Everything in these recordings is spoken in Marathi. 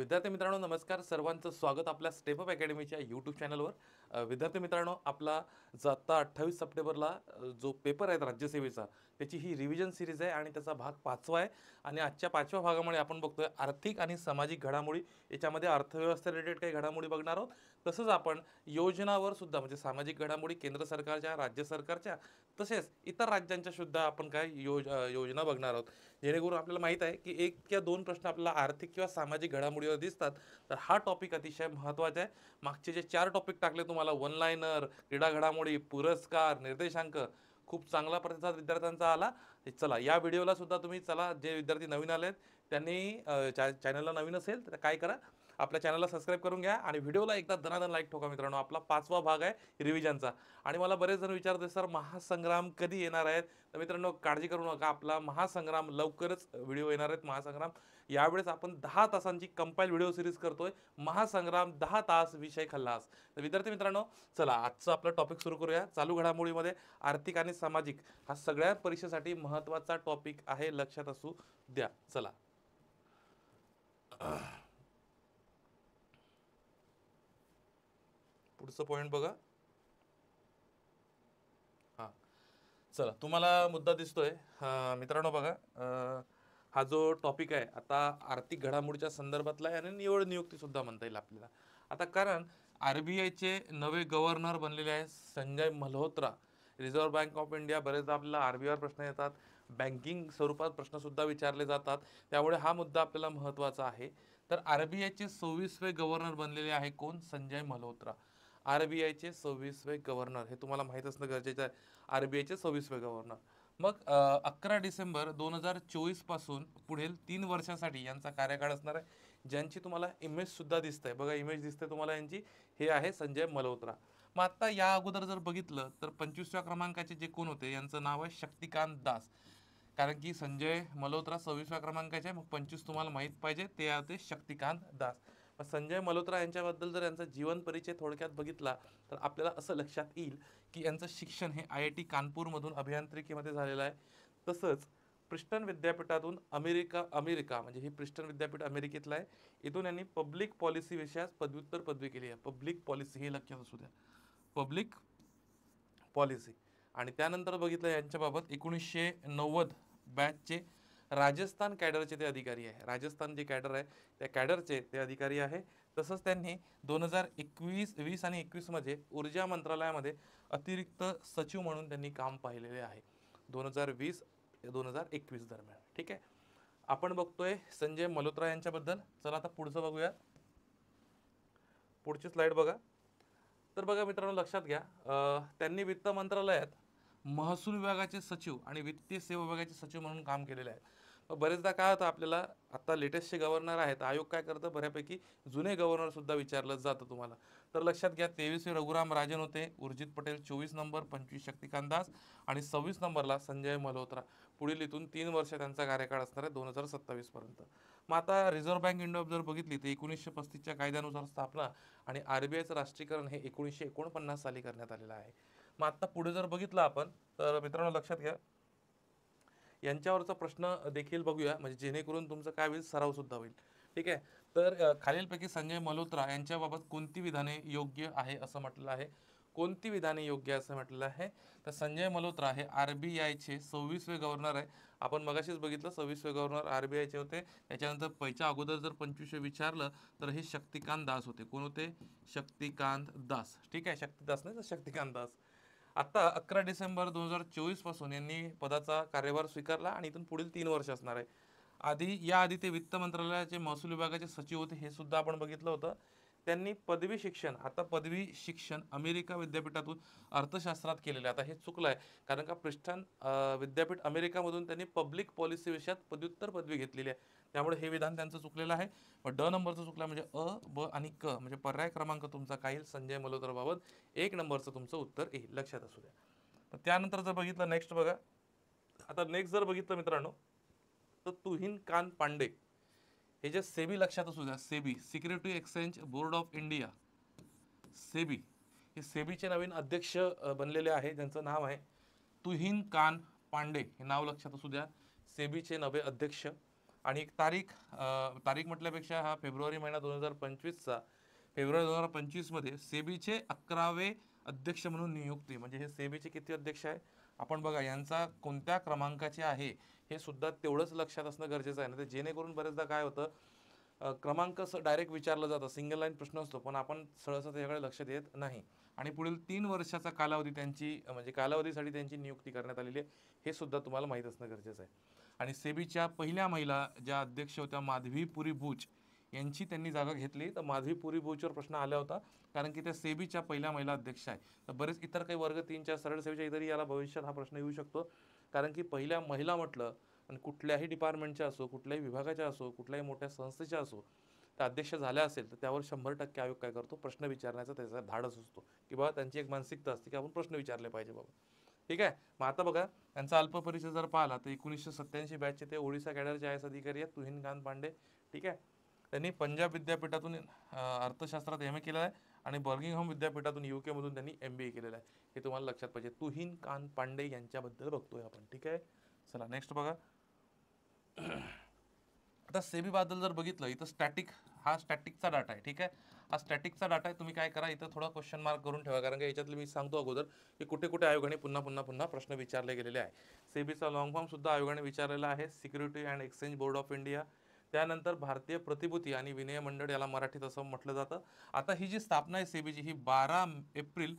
विद्यार्थी मित्रांनो नमस्कार. सर्वांचं स्वागत आपल्या स्टेप अप अकॅडमीच्या यूट्यूब चॅनलवर. विद्यार्थी मित्रांनो, आपला जो आत्ता 28 सप्टेंबरला जो पेपर आहे राज्यसेवेचा, त्याची ही रिव्हिजन सिरीज आहे आणि त्याचा भाग 5वा आहे. आणि आजच्या 5व्या भागामध्ये आपण बघतोय आर्थिक आणि सामाजिक घडामोडी. याच्यामध्ये अर्थव्यवस्थे रिलेटेड काही घडामोडी बघणार आहोत. तसंच आपण योजनावर सुद्धा म्हणजे सामाजिक घडामोडी केंद्र सरकारच्या, राज्य सरकारच्या तसेच इतर राज्यांच्या सुद्धा आपण काय योजना बघणार आहोत. जेणेकरून आपल्याला माहित आहे की एक किंवा दोन प्रश्न आपल्याला आर्थिक किंवा सामाजिक घडामोडीवर दिसतात. तर हा टॉपिक अतिशय महत्त्वाचा आहे. मागचे जे 4 टॉपिक टाकले तुम्हाला, वन लाईनर, क्रीडा घडामोडी, पुरस्कार, निर्देशांक, खूप चांगला प्रतिसाद विद्यार्थ्यांचा आला. चला या व्हिडिओला सुद्धा तुम्ही, चला जे विद्यार्थी नवीन आलेत त्यांनी चॅनलला नवीन असेल तर काय करा, आपल्या चॅनलला सबस्क्राईब करून घ्या आणि व्हिडिओला एकदा दनादन लाईक ठोका मित्रांनो. आपला 5वा भाग आहे रिव्हिजनचा. आणि मला बरेच जण विचारते, सर महासंग्राम कधी येणार आहेत? तर मित्रांनो काळजी करू नका, आपला महासंग्राम लवकरच व्हिडिओ येणार आहेत. महासंग्राम यावेळेस आपण 10 तासांची कंपाईल व्हिडिओ सिरीज करतोय. महासंग्राम 10 तास विषय खल्लास. तर विद्यार्थी मित्रांनो, चला आजचं आपलं टॉपिक सुरू करूया. चालू घडामोडीमध्ये आर्थिक आणि सामाजिक हा सगळ्या परीक्षेसाठी महत्त्वाचा टॉपिक आहे, लक्षात असू द्या. चला पुढचं पॉईंट बघा. हां, चला तुम्हाला मुद्दा दिसतोय. मित्रांनो बघा, हा जो टॉपिक आहे आता आर्थिक घडामोडीच्या संदर्भातला आहे आणि निवड नियुक्ती सुद्धा म्हणता येईल आपल्याला. आता कारण आरबीआयचे नवे गव्हर्नर बनलेले आहे Sanjay Malhotra. Reserve bank of India, बरेचदा आपल्याला आरबीआयवर प्रश्न येतात, बँकिंग स्वरूपात प्रश्न सुद्धा विचारले जातात, त्यामुळे हा मुद्दा आपल्याला महत्त्वाचा आहे. तर आरबीआयचे 26वे गव्हर्नर बनलेले आहे कोण? संजय मल्होत्रा. आरबीआयचे 26वे गव्हर्नर हे तुम्हाला माहीत असणं गरजेचं आहे. आरबीआयचे 26वे गव्हर्नर. मग 11 डिसेंबर 2024 पासून पुढील 3 वर्षासाठी यांचा कार्यकाळ असणार आहे. ज्यांची तुम्हाला इमेज सुद्धा दिसते बघा, इमेज दिसते तुम्हाला यांची, हे आहे संजय मल्होत्रा. मग आता या अगोदर जर बघितलं तर 25व्या क्रमांकाचे जे कोण होते यांचं नाव आहे शक्तिकांत दास. कारण की संजय मल्होत्रा 26व्या क्रमांकाचे आहे, मग 25 तुम्हाला माहीत पाहिजे, ते होते शक्तिकांत दास. मग संजय मल्होत्रा यांच्याबद्दल जर यांचा जीवन परिचय थोडक्यात बघितला तर आपल्याला असं लक्षात येईल की यांचं शिक्षण हे IIT कानपूरमधून अभियांत्रिकीमध्ये झालेलं आहे. तसंच प्रिस्टन विद्यापीठातून अमेरिका म्हणजे ही प्रिस्टन विद्यापीठ अमेरिकेतलं आहे. इथून यांनी पब्लिक पॉलिसी विषयात पदव्युत्तर पदवी केली आहे. पब्लिक पॉलिसी हे लक्षात असू द्या, पब्लिक पॉलिसी. आणि त्यानंतर बघितलं यांच्याबाबत 1990 बॅचचे राजस्थान कॅडरचे ते अधिकारी आहे. राजस्थान जे कॅडर आहे त्या कॅडरचे ते अधिकारी आहे. तसंच त्यांनी 2020 आणि 21 मध्ये ऊर्जा मंत्रालयामध्ये अतिरिक्त सचिव म्हणून त्यांनी काम पाहिलेले आहे, 2020-2021 दरम्यान. ठीक आहे, आपण बघतोय संजय मल्होत्रा यांच्याबद्दल. चला आता पुढचं बघूया. पुढची स्लाइड बघा. तर बघा मित्रांनो, लक्षात घ्या, त्यांनी वित्त मंत्रालयात महसूल विभागाचे सचिव आणि वित्तीय सेवा विभागाचे सचिव म्हणून काम केलेले आहे. बरेचदा काय होतं आपल्याला, आता लेटेस्ट जे गव्हर्नर आहेत, आयोग काय करतं, बऱ्यापैकी जुने गव्हर्नर सुद्धा विचारलं जातं तुम्हाला. तर लक्षात घ्या, 23वे रघुराम राजन होते, उर्जित पटेल 24 नंबर, 25 शक्तिकांत दास आणि 26 नंबरला संजय मल्होत्रा. पुढील इथून 3 वर्ष त्यांचा कार्यकाळ असणार आहे, 2027 पर्यंत. मग आता रिझर्व्ह बँक इंडिया जर बघितली तर 1935च्या कायद्यानुसार स्थापना आणि आरबीआयचं राष्ट्रीयकरण हे 1949 साली करण्यात आलेलं आहे. मग आता पुढे जर बघितलं आपण तर मित्रांनो लक्षात घ्या, यांच्यावरचा प्रश्न देखील बघूया, म्हणजे जेणेकरून तुमचं काय होईल, सराव सुद्धा होईल. ठीक आहे, तर खालीलपैकी संजय मल्होत्रा यांच्याबाबत कोणती विधाने योग्य आहे असं म्हटलेलं आहे? कोणती विधाने योग्य असं म्हटलेलं आहे? तर संजय मल्होत्रा हे आरबीआयचे 26वे गव्हर्नर आहे. आपण मगाशीच बघितलं 26वे गव्हर्नर आरबीआयचे होते. त्याच्यानंतर पैच्या अगोदर जर 25वे विचारलं तर हे शक्तिकांत दास होते. कोण होते? शक्तिकांत दास. ठीक आहे, शक्तिदास नाही तर शक्तिकांत दास. आता 11 डिसेंबर 2024 पासून यांनी पदाचा कार्यभार स्वीकारला आणि इथून पुढील 3 वर्ष असणार आहे. याआधी ते वित्त मंत्रालयाचे महसूल विभागाचे सचिव होते, हे सुद्धा आपण बघितलं होतं. त्यांनी पदवी शिक्षण, आता पदवी शिक्षण अमेरिका विद्यापीठातून अर्थशास्त्रात केलेलं आहे. आता हे चुकलं आहे, कारण का प्रिस्टन विद्यापीठ अमेरिकामधून त्यांनी पब्लिक पॉलिसी विषयात पदव्युत्तर पदवी घेतलेली आहे, त्यामुळे हे विधान त्यांचं चुकलेलं आहे. ड नंबरचं चुकलं, म्हणजे अ, ब आणि क म्हणजे पर्याय क्रमांक तुमचा काय येईल? संजय मल्होत्राबाबत 1 नंबरचं तुमचं उत्तर येईल, लक्षात असू द्या. तर त्यानंतर जर बघितलं नेक्स्ट बघा. आता नेक्स्ट जर बघितलं मित्रांनो तर तुहिन कांत पांडे हे जे सेबी, लक्षात असू द्या, SEBI security exchange board of India, SEBI, हे सेबीचे नवीन अध्यक्ष बनलेले आहे. ज्यांचं नाव आहे तुहिन कांत पांडे, हे नाव लक्षात असू द्या, सेबीचे नवे अध्यक्ष. आणि एक तारीख म्हटल्यापेक्षा हा फेब्रुवारी महिना 2025चा, फेब्रुवारी 2025 मध्ये सेबीचे 11वे अध्यक्ष म्हणून नियुक्ती. म्हणजे हे सेबीचे किती अध्यक्ष आहे आपण बघा, यांचा कोणत्या क्रमांकाचे आहे हे सुद्धा तेवढंच लक्षात असणं गरजेचं आहे ना. ते जेणेकरून बरेचदा काय होतं, क्रमांक डायरेक्ट विचारलं जातं, सिंगल लाईन प्रश्न असतो, पण आपण सहसा त्याच्याकडे लक्ष देत नाही. आणि पुढील 3 वर्षाचा कालावधी त्यांची म्हणजे कालावधीसाठी त्यांची नियुक्ती करण्यात आलेली आहे, हे सुद्धा तुम्हाला माहीत असणं गरजेचं आहे. आणि सेबीच्या पहिल्या महिला ज्या अध्यक्ष होत्या माधवी पुरी बुच यांची त्यांनी जागा घेतली. तर माधवी पुरी बुचवर प्रश्न आला होता, कारण की त्या सेबीच्या पहिल्या महिला अध्यक्ष आहे. तर बरेच इतर काही वर्ग 3च्या सरळ सेवेच्या इतरही याला भविष्यात हा प्रश्न येऊ शकतो, कारण की पहिल्या महिला म्हटलं आणि कुठल्याही डिपार्टमेंटच्या असो, कुठल्याही विभागाच्या असो, कुठल्याही मोठ्या संस्थेच्या असो, त्या अध्यक्ष झाल्या असेल तर त्यावर 100% आयोग काय करतो, प्रश्न विचारण्याचा त्याचा धाडस असतो, की बाबा त्यांची एक मानसिकता असते की आपण प्रश्न विचारले पाहिजे बाबा. ठीक आहे. मग आता बघा, त्यांचा अल्प परिचय जर पाहिला तर 1987 बॅचचे ते ओडिशा कॅडरचे आय एस अधिकारी आहेत, तुहिनकांत पांडे. ठीक आहे. त्यांनी पंजाब विद्यापीठातून अर्थशास्त्रात एम ए केलेलं आहे आणि बर्मिंगहॅम विद्यापीठातून UK मधून त्यांनी MBA केलेलं आहे. हे तुम्हाला लक्षात पाहिजे. तुहिनकांत पांडे यांच्याबद्दल बघतोय आपण. ठीक आहे. चला नेक्स्ट बघा. आता सेबी बद्दल जर बघितलं, इथं हा स्टॅटिकचा डाटा आहे. ठीक आहे. हा स्टॅटिकचा डाटा आहे. तुम्ही काय करा, इथं थोडा क्वेश्चन मार्क करून ठेवा, कारण की याच्यातले मी सांगतो अगोदर की कुठे कुठे आयोगाने पुन्हा प्रश्न विचारले गेलेले आहे. सेबीचा लॉंग फॉर्म सुद्धा आयोगाने विचारलेला आहे, security and exchange board of India. त्यानंतर भारतीय प्रतिभूती आणि विनिमय मंडळ, याला मराठीत असं म्हटलं जातं. आता ही जी स्थापना आहे सेबीची, ही 12 एप्रिल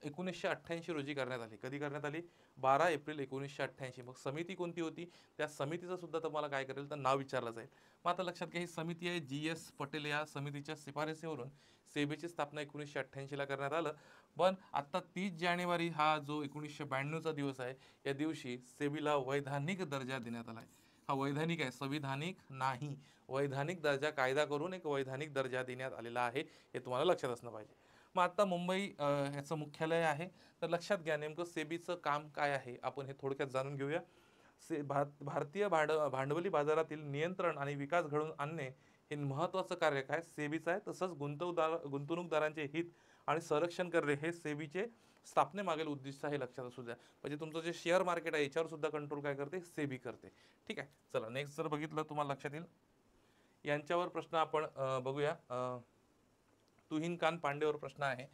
1988 रोजी करण्यात आली. कधी करण्यात आली? 12 एप्रिल 1988. मग समिती कोणती होती? त्या समितीचं सुद्धा तुम्हाला काय करेल तर नाव विचारलं जाईल. मग आता लक्षात घ्या, ही समिती आहे GS पटेल या समितीच्या शिफारसीवरून सेबीची स्थापना 1988ला करण्यात आलं. पण आता 30 जानेवारी हा जो 1992चा दिवस आहे, या दिवशी सेबीला वैधानिक दर्जा देण्यात आला आहे. हा वैधानिक आहे, संविधानिक नाही. वैधानिक दर्जा कायदा करून एक वैधानिक दर्जा देण्यात आलेला आहे, हे तुम्हाला लक्षात असणं पाहिजे. मग आता मुंबई ह्याचं मुख्यालय आहे. तर लक्षात घ्या, नेमकं सेबीचं काम काय आहे आपण हे थोडक्यात जाणून घेऊया. भारतीय भांडवली बाजारातील नियंत्रण आणि विकास घडवून आणणे हे महत्त्वाचं कार्य काय सेबीचं आहे. तसंच गुंतवणूकदारांचे हित आणि संरक्षण करणे हे सेबीचे स्थापनेमागील उद्दिष्ट आहे, लक्षात असू द्या. म्हणजे तुमचं जे शेअर मार्केट आहे याच्यावर सुद्धा कंट्रोल काय करते, सेबी करते. ठीक आहे. चला नेक्स्ट जर बघितलं तुम्हाला लक्षात येईल, यांच्यावर प्रश्न आपण बघूया. तुहिनकांत पांडेवर प्रश्न आहे,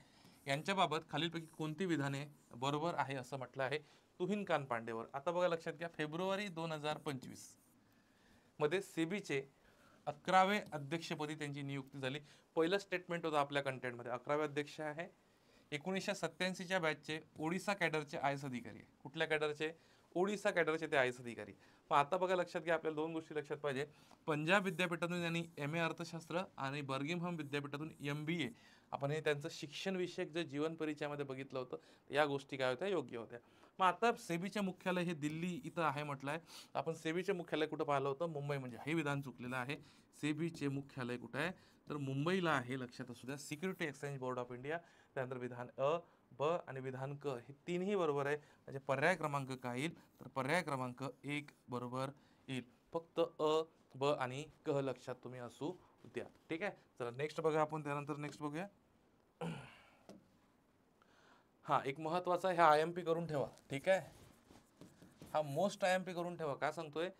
यांच्याबाबत खालीलपैकी कोणती विधाने बरोबर आहे असं म्हटलं आहे तुहिनकांत पांडेवर. आता बघा लक्षात घ्या, फेब्रुवारी 2025 मध्ये सेबीचे 11वे अध्यक्षपदी त्यांची नियुक्ती झाली. पहिलं स्टेटमेंट होतं आपल्या कंटेंटमध्ये, 11वे अध्यक्ष आहे. 1987च्या बॅचचे ओडिसा कॅडरचे आय एस अधिकारी. कुठल्या कॅडरचे? ओडिसा कॅडरचे ते आय एस अधिकारी. पण आता बघा लक्षात घ्या, आपल्याला 2 गोष्टी लक्षात पाहिजे. पंजाब विद्यापीठातून त्यांनी MA अर्थशास्त्र आणि बर्मिंगहॅम विद्यापीठातून MBA. आपण हे त्यांचं शिक्षण विषयक जे जीवन परिचयामध्ये बघितलं होतं, या गोष्टी काय होत्या, योग्य होत्या. मग आता सेबीचे मुख्यालय हे दिल्ली इथं आहे म्हटलं आहे. आपण सेबीचे मुख्यालय कुठं पाहिलं होतं? मुंबई. म्हणजे हे विधान चुकलेलं आहे. सेबीचे मुख्यालय कुठं आहे तर मुंबईला आहे, लक्षात असू द्या. Security exchange board of India. त्यानंतर विधान अ, ब आणि विधान क हे तीनही बरोबर आहे. म्हणजे पर्याय क्रमांक काय येईल तर पर्याय क्रमांक 1 बरोबर येईल. फक्त अ, ब आणि क लक्षात तुम्ही असू द्या. ठीक आहे. चला नेक्स्ट बघा आपण, त्यानंतर नेक्स्ट बघूया. हा एक महत्वाचा, ह्या IMP करून ठेवा. ठीक आहे. हा मोस्ट IMP करून ठेवा. काय सांगतोय,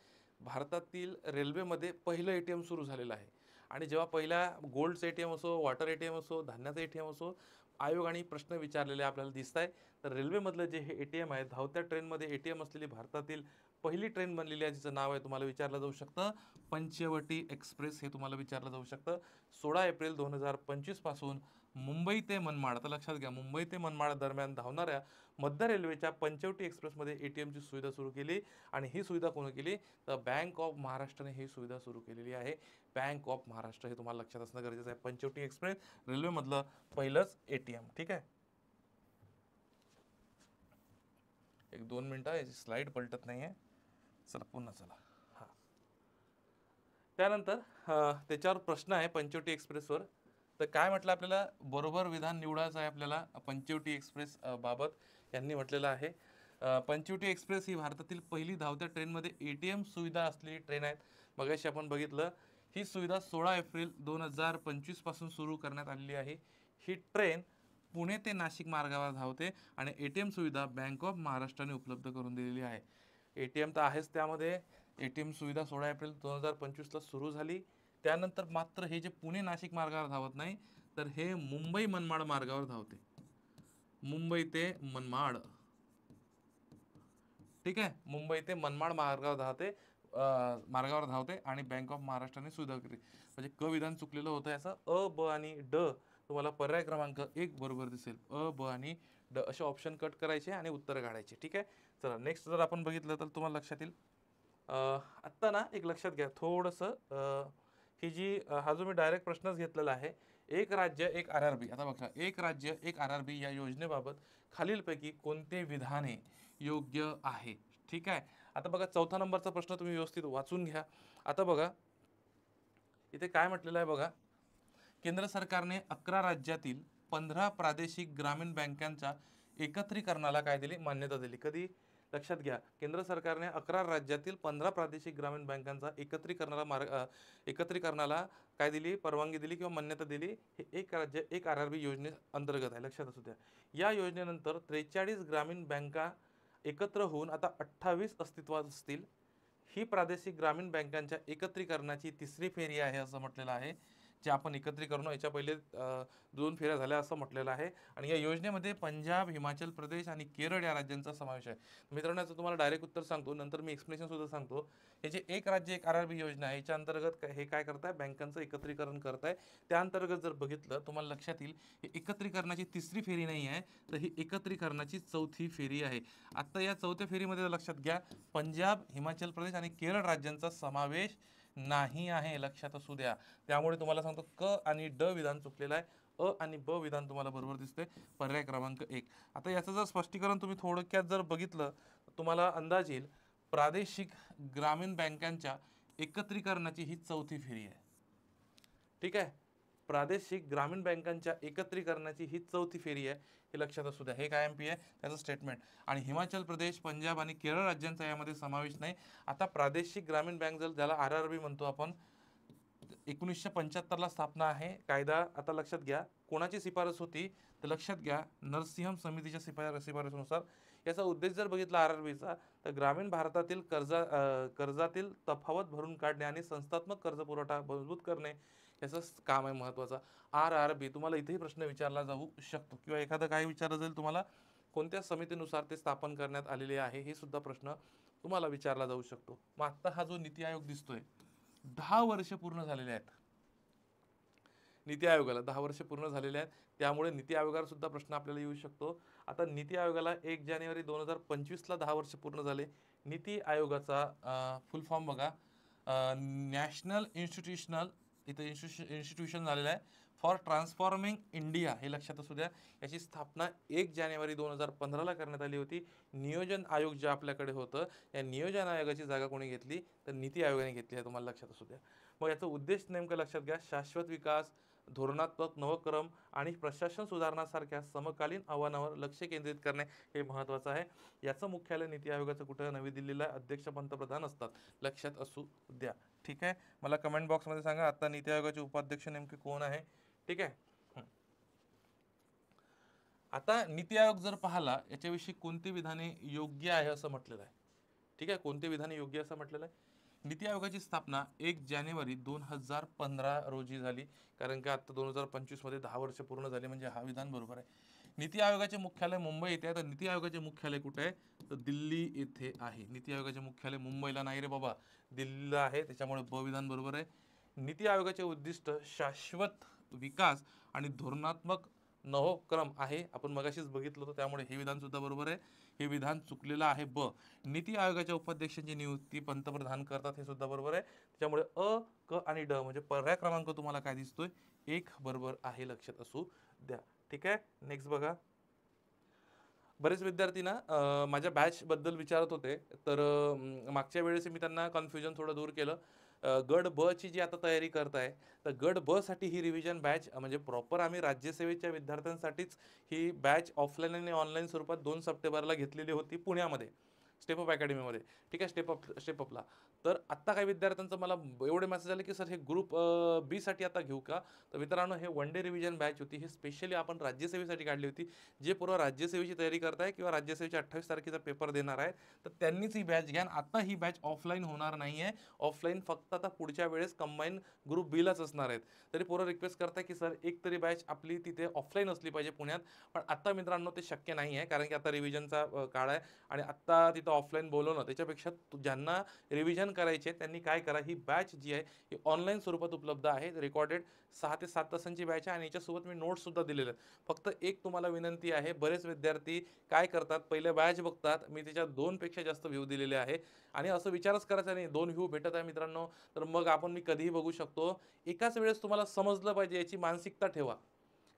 भारतातील रेल्वेमध्ये पहिलं ATM सुरू झालेलं आहे. आणि जेव्हा पहिल्या गोल्डचं ATM असो, वॉटर ATM असो, धान्याचं ATM असो, आयोगाने प्रश्न विचारलेले आपल्याला दिसत आहे. तर रेल्वेमधलं जे हे ATM आहे, धावत्या ट्रेनमध्ये ATM असलेली भारतातील पहिली ट्रेन बनलेली आहे, जिचं नाव आहे तुम्हाला विचारलं जाऊ शकतं पंचवटी एक्सप्रेस, हे तुम्हाला विचारलं जाऊ शकतं. 16 एप्रिल 2025 पासून मुंबई ते मनमाड. आता लक्षात घ्या, मुंबई ते मनमाड दरम्यान धावणाऱ्या मध्य रेल्वेच्या पंचवटी एक्सप्रेसमध्ये ATMची सुविधा सुरू केली. आणि ही सुविधा कोणी केली तर बँक ऑफ महाराष्ट्राने ही सुविधा सुरू केलेली आहे. बँक ऑफ महाराष्ट्र, हे तुम्हाला लक्षात असणं गरजेचं आहे. पंचवटी एक्सप्रेस रेल्वेमधलं पहिलंच ATM. ठीक आहे. एक 2 मिनिटं, याची स्लाइड पलटत नाहीये. चला पुन्हा चला. हां, त्यानंतर त्याच्यावर प्रश्न आहे पंचवटी एक्सप्रेसवर. तर काय म्हटलं, आपल्याला बरोबर विधान निवडायचं आहे आपल्याला पंचवटी एक्सप्रेस बाबत. यांनी म्हटलेलं आहे, पंचवटी एक्सप्रेस ही भारतातील पहिली धावत्या ट्रेनमध्ये ATM सुविधा असलेली ट्रेन आहे. मगाशी आपण बघितलं, ही सुविधा 16 एप्रिल 2025 पासून सुरू करण्यात आलेली आहे. ही ट्रेन पुणे ते नाशिक मार्गावर धावते आणि ATM सुविधा बँक ऑफ महाराष्ट्राने उपलब्ध करून दिलेली आहे. ATM तर आहेच त्यामध्ये, ATM सुविधा 16 एप्रिल 2025ला सुरू झाली. त्यानंतर मात्र हे जे पुणे नाशिक मार्गावर धावत नाही, तर हे मुंबई मनमाड मार्गावर धावते. मुंबई ते मनमाड, ठीक आहे, मुंबई ते मनमाड मार्गावर धावते आणि बँक ऑफ महाराष्ट्राने सुविधा केली. म्हणजे क विधान चुकलेलं होतं. याचं अ, ब आणि ड तुम्हाला पर्याय क्रमांक 1 बरोबर दिसेल. अ, ब आणि ड असे ऑप्शन कट करायचे आणि उत्तर काढायचे. ठीक आहे. चला नेक्स्ट जर आपण बघितलं तर तुम्हाला लक्षात येईल. आत्ता ना एक लक्षात घ्या थोडंसं, ही जी हा जो मी डायरेक्ट प्रश्नच घेतलेला आहे, एक राज्य एक RRB. आता बघा, एक राज्य एक RRB या योजनेबाबत खालीलपैकी कोणते विधाने योग्य आहे. ठीक आहे. आता बघा चौथा नंबरचा प्रश्न तुम्ही व्यवस्थित वाचून घ्या. आता बघा इथे काय म्हटलेलं आहे बघा, केंद्र सरकारने 11 राज्यातील 15 प्रादेशिक ग्रामीण बँकांच्या एकत्रीकरणाला काय दिली, मान्यता दिली. कधी, लक्षात घ्या, केंद्र सरकारने 11 राज्यातील 15 प्रादेशिक ग्रामीण बँकांचा एकत्रीकरणाला काय दिली, परवानगी दिली किंवा मान्यता दिली. हे एक राज्य एक RRB योजने अंतर्गत आहे, लक्षात असू द्या. या योजनेनंतर 43 ग्रामीण बँका एकत्र होऊन आता 28 अस्तित्वात असतील. ही प्रादेशिक ग्रामीण बँकांच्या एकत्रीकरणाची तिसरी फेरी आहे असं म्हटलेलं आहे. जे आपण एकत्रीकरण याच्या पहिले 2 फेऱ्या झाल्या असं म्हटलेलं आहे. आणि या योजनेमध्ये पंजाब, हिमाचल प्रदेश आणि केरळ या राज्यांचा समावेश आहे. मित्रांनो याचं तुम्हाला डायरेक्ट उत्तर सांगतो, नंतर मी एक्सप्लेनेशन सुद्धा सांगतो. हे जे एक राज्य एक RRB योजना आहे, याच्या अंतर्गत हे काय करताय, बँकांचं एकत्रीकरण करताय. त्या अंतर्गत जर बघितलं तुम्हाला लक्षात येईल, ही एकत्रीकरणाची तिसरी फेरी नाही आहे, तर ही एकत्रीकरणाची चौथी फेरी आहे. आता या चौथ्या फेरीमध्ये लक्षात घ्या, पंजाब, हिमाचल प्रदेश आणि केरळ राज्यांचा समावेश नाही आहे, लक्षात असू द्या. त्यामुळे तुम्हाला सांगतो क आणि ड विधान चुकलेलं आहे. अ आणि ब विधान तुम्हाला बरोबर दिसते, पर्याय क्रमांक 1. आता याचं जर स्पष्टीकरण तुम्ही थोडक्यात जर बघितलं तुम्हाला अंदाज येईल, प्रादेशिक ग्रामीण बँकांच्या एकत्रीकरणाची ही चौथी फेरी आहे. ठीक आहे, प्रादेशिक ग्रामीण बँकांच्या एकत्रीकरणाची ही चौथी फेरी आहे, हे लक्षात असू द्या. हे काय MP आहे त्याचं स्टेटमेंट. आणि हिमाचल प्रदेश, पंजाब आणि केरळ राज्यांचा यामध्ये समावेश नाही. आता प्रादेशिक ग्रामीण बँक जर ज्याला RRB म्हणतो आपण, 1975ला स्थापना आहे कायदा. आता लक्षात घ्या कोणाची शिफारस होती, तर लक्षात घ्या नरसिंहम समितीच्या शिफारसीनुसार. याचा उद्देश जर बघितला RRBचा, तर ग्रामीण भारतातील कर्जातील तफावत भरून काढणे आणि संस्थात्मक कर्ज पुरवठा मजबूत करणे याचं काम आहे महत्त्वाचा. RRB तुम्हाला इथेही प्रश्न विचारला जाऊ शकतो किंवा एखादं काय विचारलं जाईल तुम्हाला, कोणत्या समितीनुसार ते स्थापन करण्यात आलेले आहे, हे सुद्धा प्रश्न तुम्हाला विचारला जाऊ शकतो. मग आत्ता हा जो नीती आयोग दिसतोय, 10 वर्ष पूर्ण झालेले आहेत नीती आयोगाला, 10 वर्ष पूर्ण झालेले आहेत. त्यामुळे नीती आयोगावर सुद्धा प्रश्न आपल्याला येऊ शकतो. आता नीती आयोगाला 1 जानेवारी 2025ला 10 वर्ष पूर्ण झाले. नीती आयोगाचा फुल फॉर्म बघा, नॅशनल इन्स्टिट्यूशन झालेलं आहे फॉर ट्रान्सफॉर्मिंग इंडिया, हे लक्षात असू द्या. याची स्थापना 1 जानेवारी 2015ला करण्यात आली होती. नियोजन आयोग जे आपल्याकडे होतं, या नियोजन आयोगाची जागा कोणी घेतली, तर नीती आयोगाने घेतली आहे, तुम्हाला लक्षात असू द्या. मग याचा उद्देश नेमकं लक्षात घ्या, शाश्वत विकास, धोरणात्मक नवक्रम आणि प्रशासन सुधारणासारख्या समकालीन आव्हानावर लक्ष केंद्रित करणे हे महत्त्वाचं आहे. याचं मुख्यालय नीती आयोगाचं कुठं, नवी दिल्लीला. अध्यक्ष पंतप्रधान असतात, लक्षात असू द्या. ठीक आहे, मला कमेंट बॉक्समध्ये सांगा आता नीती आयोगाचे उपाध्यक्ष नेमके कोण आहे. ठीक आहे. आता नीती आयोग जर पाहिला, याच्याविषयी कोणती विधाने योग्य आहे असं म्हटलेलं आहे. ठीक आहे, कोणते विधाने योग्य असं म्हटलेलं आहे. नीती आयोगाची स्थापना 1 जानेवारी 2015 रोजी झाली, कारण की आता 2025मध्ये 10 वर्ष पूर्ण झाली, म्हणजे हा विधान बरोबर आहे. नीती आयोगाचे मुख्यालय मुंबई येथे आहे, तर नीती आयोगाचे मुख्यालय कुठे आहे, तर दिल्ली येथे आहे. नीती आयोगाचे मुख्यालय मुंबईला नाही रे बाबा, दिल्लीला आहे, त्याच्यामुळे ब विधान बरोबर आहे. नीती आयोगाचे उद्दिष्ट शाश्वत विकास आणि धोरणात्मक नवक्रम आहे, आपण मगाशीच बघितलं होतं, त्यामुळे हे विधान सुद्धा बरोबर आहे. हे विधान चुकलेलं आहे ब. नीती आयोगाच्या उपाध्यक्षांची नियुक्ती पंतप्रधान करतात, हे सुद्धा बरोबर आहे. त्याच्यामुळे अ, क आणि ड म्हणजे पर्याय क्रमांक तुम्हाला काय दिसतोय, 1 बरोबर आहे, लक्षात असू द्या. ठीक आहे, नेक्स्ट बघा. बरेच विद्यार्थी ना माझ्या बॅच बद्दल विचारत होते, तर मागच्या वेळेस मी त्यांना कन्फ्युजन थोडं दूर केलं. गट ब ची जी आता तयारी करताय, तर गट ब साठी ही रिव्हिजन बॅच म्हणजे प्रॉपर आम्ही राज्यसेवेच्या विद्यार्थ्यांसाठीच ही बॅच ऑफलाईन आणि ऑनलाईन स्वरूपात 2 सप्टेंबरला घेतलेली होती पुण्यामध्ये. स्टेप अप अकॅडमीमध्ये, ठीक आहे, स्टेप अपला. तर आत्ता काही विद्यार्थ्यांचं मला एवढे मेसेज आले की सर हे ग्रुप बी साठी आता घेऊ का? तर मित्रांनो, हे वन डे रिव्हिजन बॅच होती, ही स्पेशली आपण राज्यसेवेसाठी काढली होती. जे पूर्व राज्यसेवेची तयारी करताय किंवा राज्यसेवेची 28 तारखेचा पेपर देणार आहे, तर त्यांनीच ही बॅच घ्या. आता ही बॅच ऑफलाईन होणार नाही आहे. ऑफलाईन फक्त आता पुढच्या वेळेस कंबाईन ग्रुप बीलाच असणार आहेत. तरी पोरं रिक्वेस्ट करताय की सर एक तरी बॅच आपली तिथे ऑफलाईन असली पाहिजे पुण्यात. पण आता मित्रांनो ते शक्य नाही आहे, कारण की आता रिव्हिजनचा काळ आहे आणि आत्ता तिथं ऑफलाईन बोलवणं त्याच्यापेक्षा ज्यांना रिव्हिजन करायचे त्यांनी काय करा, ही बॅच जी आहे ही ऑनलाईन स्वरूपात उपलब्ध आहे. रेकॉर्डेड 6 ते 7 तासांची बॅच आहे आणि याच्यासोबत मी नोट्स सुद्धा दिलेले आहेत. फक्त एक तुम्हाला विनंती आहे, बरेच विद्यार्थी काय करतात, पहिले बॅच बघतात, मी त्याच्यात 2 पेक्षा जास्त व्ह्यू दिलेले आहे आणि असं विचारच करायचा नाही 2 व्ह्यू भेटत आहे मित्रांनो तर मग आपण मी कधीही बघू शकतो. एकाच वेळेस तुम्हाला समजलं पाहिजे याची मानसिकता ठेवा.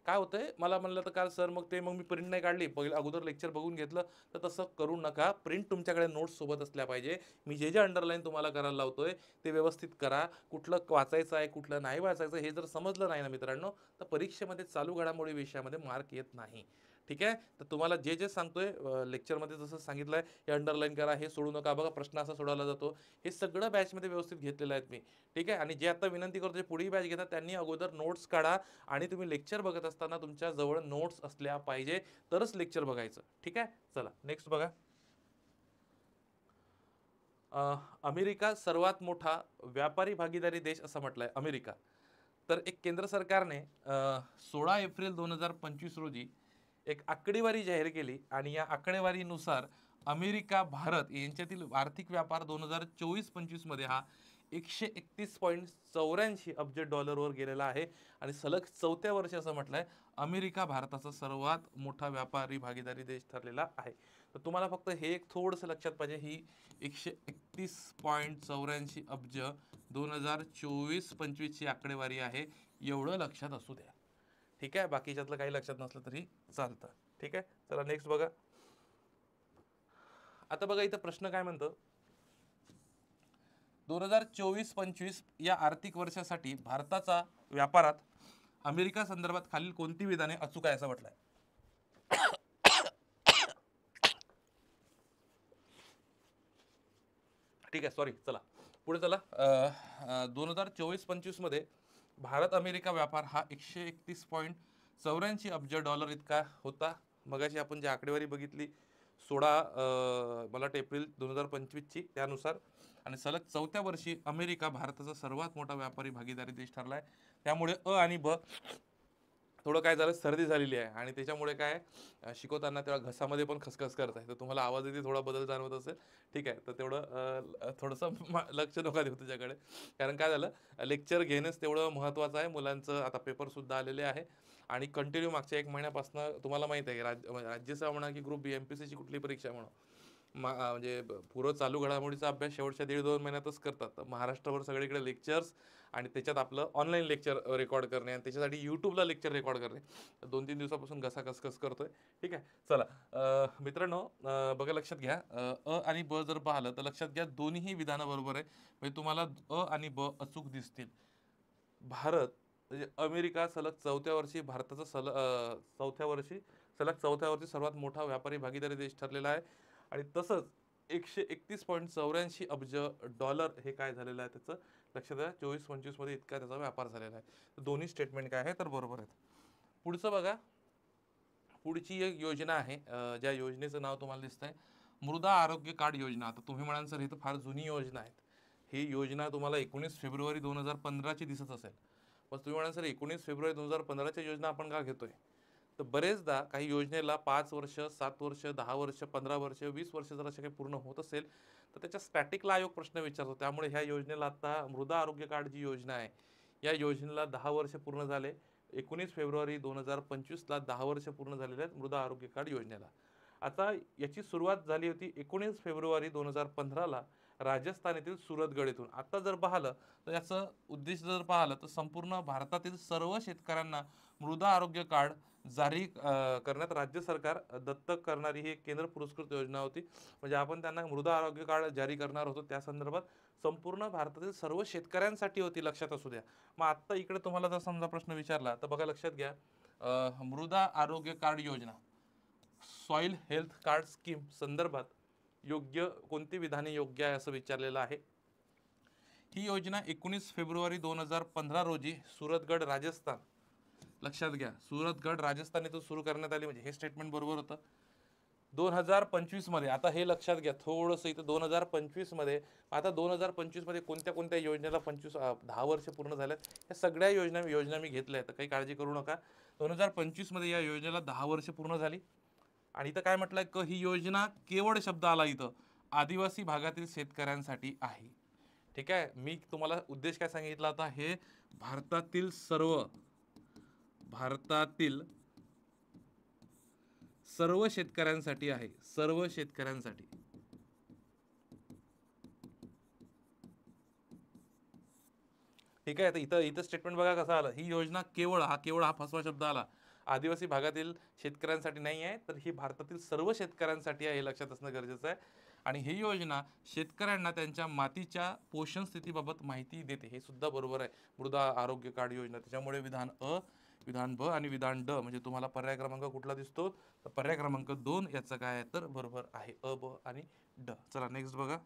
काय होतंय, मला म्हणलं तर काल सर मग मी प्रिंट नाही काढली, पहिले अगोदर लेक्चर बघून घेतलं, तर तसं करू नका. प्रिंट तुमच्याकडे नोट्स सोबत असल्या पाहिजे. मी जे जे अंडरलाईन तुम्हाला करायला लावतोय ते व्यवस्थित करा. कुठलं वाचायचं आहे कुठलं नाही वाचायचं हे जर समजलं नाही ना मित्रांनो, तर परीक्षेमध्ये चालू घडामोडी विषयामध्ये मार्क येत नाही. ठीक आहे, तर तुम्हाला जे जे सांगतोय लेक्चरमध्ये जसं सांगितलंय, हे अंडरलाईन करा, हे सोडू नका. बघा प्रश्न असा सोडवला जातो, हे सगळं बॅचमध्ये व्यवस्थित घेतलेलं आहेत मी. ठीक आहे, आणि जे आता विनंती करतो, जे पुढील बॅच घेतात त्यांनी अगोदर नोट्स काढा आणि तुम्ही लेक्चर बघत असताना तुमच्या जवळ नोट्स असल्या पाहिजे, तरच लेक्चर बघायचं. ठीक आहे, चला नेक्स्ट बघा. अमेरिका सर्वात मोठा व्यापारी भागीदारी देश असं म्हटलंय अमेरिका. तर एक केंद्र सरकारने 16 एप्रिल 2025 रोजी एक आकडेवारी जाहीर केली आणि या आकडेवारीनुसार अमेरिका भारत यांच्यातील आर्थिक व्यापार 2024-25 मध्ये हा 131.84 अब्ज डॉलरवर गेलेला आहे आणि सलग चौथ्या वर्षी असं म्हटलंय अमेरिका भारताचा सर्वात मोठा व्यापारी भागीदारी देश ठरलेला आहे. तर तुम्हाला फक्त हे एक थोडंसं लक्षात पाहिजे, ही 131.84 अब्ज 2024-25 ची आकडेवारी आहे, एवढं लक्षात असू द्या. ठीक आहे, बाकीच्यातलं काही लक्षात नसलं तरी चालतं. ठीक आहे, चला नेक्स्ट बघा. आता बघा इथं प्रश्न काय म्हणतो, 2024-25 या आर्थिक वर्षासाठी भारताचा व्यापारात अमेरिका संदर्भात खालील कोणती विधाने अचूक आहे असं म्हटलंय. ठीक आहे, सॉरी, चला पुढे चला. 2024-25 मध्ये भारत अमेरिका व्यापार हा 131.84 अब्ज डॉलर इतका होता. मगाशी आपण जी आकडेवारी बघितली 16 मला वाटतं एप्रिल 2025 ची, त्यानुसार. आणि सलग चौथ्या वर्षी अमेरिका भारताचा सर्वात मोठा व्यापारी भागीदारी देश ठरलाय. त्यामुळे आणि थोडं काय झालं, सर्दी झालेली आहे आणि त्याच्यामुळे काय शिकवताना तेव्हा घसामध्ये पण खसखस करत आहे, तर तुम्हाला आवाजातही थोडा बदल जाणवत असेल. ठीक आहे, तर तेवढं थोडंसं लक्ष नका देऊ त्याच्याकडे, कारण काय झालं, लेक्चर घेणंच तेवढं महत्त्वाचं आहे. मुलांचं आता पेपरसुद्धा आलेले आहे आणि कंटिन्यू मागच्या 1 महिन्यापासून तुम्हाला माहिती आहे की राज्यसेवा म्हणा की ग्रुप बी एमपीसीची कुठली परीक्षा म्हणा, म्हणजे पूर्व चालू घडामोडीचा अभ्यास शेवटच्या 1.5-2 महिन्यातच करतात. तर महाराष्ट्रावर सगळीकडे लेक्चर्स आणि त्याच्यात आपलं ऑनलाईन लेक्चर रेकॉर्ड करणे आणि त्याच्यासाठी यूट्यूबला लेक्चर रेकॉर्ड करणे, 2-3 दिवसापासून घसा कसकस करतोय. ठीक आहे, चला मित्रांनो, बघा लक्षात घ्या, आणि ब जर पाहिलं तर लक्षात घ्या दोन्ही विधानं बरोबर आहे. म्हणजे तुम्हाला आणि ब अचूक दिसतील. भारत म्हणजे अमेरिका सलग चौथ्या वर्षी भारताचा सलग चौथ्या वर्षी सर्वात मोठा व्यापारी भागीदारी देश ठरलेला आहे आणि तसंच 131.84 अब्ज डॉलर हे काय झालेलं आहे त्याचं लक्षात द्या. 24-25 मध्ये इतका त्याचा व्यापार झालेला आहे. तर दोन्ही स्टेटमेंट काय आहे तर बरोबर आहेत. पुढचं बघा, पुढची एक योजना आहे, ज्या योजनेचं नाव तुम्हाला दिसतंय मृदा आरोग्य कार्ड योजना. आता तुम्ही म्हणाल सर ही तर फार जुनी योजना आहे. ही योजना तुम्हाला 19 फेब्रुवारी 2015 ची दिसत असेल, पण तुम्ही म्हणाल सर 19 फेब्रुवारी 2015च्या योजना आपण का घेतोय. तर बरेचदा काही योजनेला 5 वर्ष, 7 वर्ष, 10 वर्ष, 15 वर्ष, 20 वर्ष जर असे काही पूर्ण होत असेल तर त्याच्या स्टॅटिकला आयोग प्रश्न विचारतो. त्यामुळे ह्या योजनेला आता मृदा आरोग्य कार्ड जी योजना आहे, या योजनेला 10 वर्ष पूर्ण झाले. 19 फेब्रुवारी 2025ला 10 वर्ष पूर्ण झालेले आहेत मृदा आरोग्य कार्ड योजनेला. आता याची सुरुवात झाली होती 19 फेब्रुवारी 2015ला राजस्थान येथील सुरतगड येथून. आता जर पाहिलं तर याचं उद्दिष्ट जर पाहिलं तर संपूर्ण भारतातील सर्व शेतकऱ्यांना मृदा आरोग्य कार्ड जारी करण्यात राज्य सरकार दत्तक करणारी ही एक केंद्र पुरस्कृत योजना होती. म्हणजे आपण त्यांना मृदा आरोग्य कार्ड जारी करणार होतो, त्या संदर्भात संपूर्ण भारतातील सर्व शेतकऱ्यांसाठी होती, लक्षात असू द्या. मग आता इकडे तुम्हाला जर समजा प्रश्न विचारला तर बघा लक्षात घ्या, मृदा आरोग्य कार्ड योजना, सॉइल हेल्थ कार्ड स्कीम संदर्भात कोणती विधाने योग्य आहे असं विचारलेलं आहे. ही योजना 19 फेब्रुवारी 2015 रोजी सूरतगड राजस्थान, लक्षात घ्या सूरतगड राजस्थान इथून सुरू करण्यात आली, म्हणजे हे स्टेटमेंट बरोबर होतं. 2025 मध्ये, आता हे लक्षात घ्या थोडंसं इथं 2025 मध्ये, आता 2025 मध्ये कोणत्या कोणत्या योजनेला 10 वर्ष पूर्ण झाल्यात, या सगळ्या योजना मी घेतल्या आहेत, काही काळजी करू नका. 2025 मध्ये या योजनेला 10 वर्ष पूर्ण झाली. आणि इथं काय म्हटलंय की ही योजना केवळ शब्द आला इथं आदिवासी भागातील शेतकऱ्यांसाठी आहे. ठीक आहे, मी तुम्हाला उद्देश काय सांगितला होता, हे भारतातील सर्व शेतकऱ्यांसाठी आहे, सर्व शेतकऱ्यांसाठी. ठीक आहे, तर इथं स्टेटमेंट बघा कसं आलं, ही योजना केवळ हा फसवा शब्द आला, आदिवासी भागातील शेतकऱ्यांसाठी नाही आहे, तर ही भारतातील सर्व शेतकऱ्यांसाठी आहे, हे लक्षात असणं गरजेचं आहे. आणि ही योजना शेतकऱ्यांना त्यांच्या मातीच्या पोषण स्थितीबाबत माहिती देते, हे सुद्धा बरोबर आहे. मृदा आरोग्य कार्ड योजना, त्याच्यामुळे विधान अ, विधान ब आणि विधान ड, म्हणजे तुम्हाला पर्याय क्रमांक कुठला दिसतो, तर पर्याय क्रमांक 2 याचं काय आहे, तर बरोबर आहे अ, ब आणि ड. चला नेक्स्ट बघा.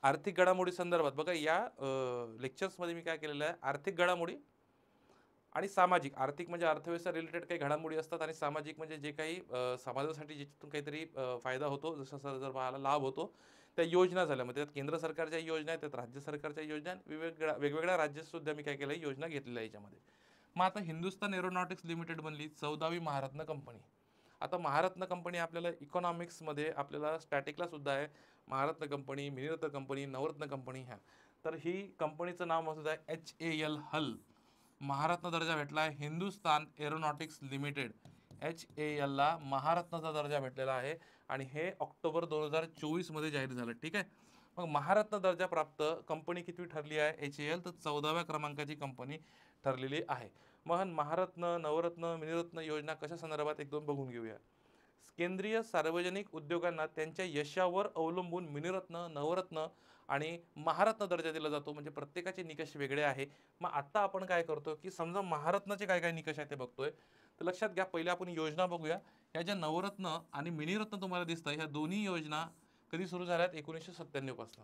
आर्थिक घडामोडी संदर्भात बघा, या लेक्चर्समध्ये मी काय केलेलं आहे, आर्थिक घडामोडी आणि सामाजिक, आर्थिक म्हणजे अर्थव्यवस्था रिलेटेड काही घडामोडी असतात, आणि सामाजिक म्हणजे जे काही समाजासाठी ज्याच्यातून काहीतरी फायदा होतो, जसं जर पाहायला लाभ होतो, त्या योजना झाल्या. मग त्यात केंद्र सरकारच्या योजना आहेत, त्यात राज्य सरकारच्या योजना, वेगवेगळ्या राज्यात सुद्धा मी काय केलं, योजना घेतलेल्या आहे याच्यामध्ये. मग आता हिंदुस्तान एरोनॉटिक्स लिमिटेड बनली 14वी महारत्न कंपनी. आता महारत्न कंपनी आपल्याला इकॉनॉमिक्समध्ये आपल्याला स्टॅटिकला सुद्धा आहे, महारत्न कंपनी, मिनिरत्न कंपनी, नवरत्न कंपनी, ह्या. तर ही कंपनीचं नाव सुद्धा आहे HAL, हल. महारत्न दर्जा भेटला आहे हिंदुस्तान एरोनॉटिक्स लिमिटेड, HAL ला महारत्नाचा दर्जा भेटलेला आहे, आणि हे ऑक्टोबर 2024 मध्ये जाहीर झालं. ठीक आहे, मग महारत्न दर्जा प्राप्त कंपनी किती ठरली आहे HAL, तर 14व्या क्रमांकाची कंपनी ठरलेली आहे. मग महारत्न, नवरत्न, मिनिरत्न योजना कशा संदर्भात एक दोन बघून घेऊया. केंद्रीय सार्वजनिक उद्योगांना त्यांच्या यशावर अवलंबून मिनिरत्न, नवरत्न आणि महारत्न दर्जा दिला जातो, म्हणजे प्रत्येकाचे निकष वेगळे आहे. मग आता आपण काय करतो की समजा महारत्नाचे काय काय निकष आहेत ते बघतोय, तर लक्षात घ्या, पहिले आपण योजना बघूया. ह्या ज्या नवरत्न आणि मिनिरत्न तुम्हाला दिसतं, ह्या दोन्ही योजना कधी सुरू झाल्यात, 1997 पासून.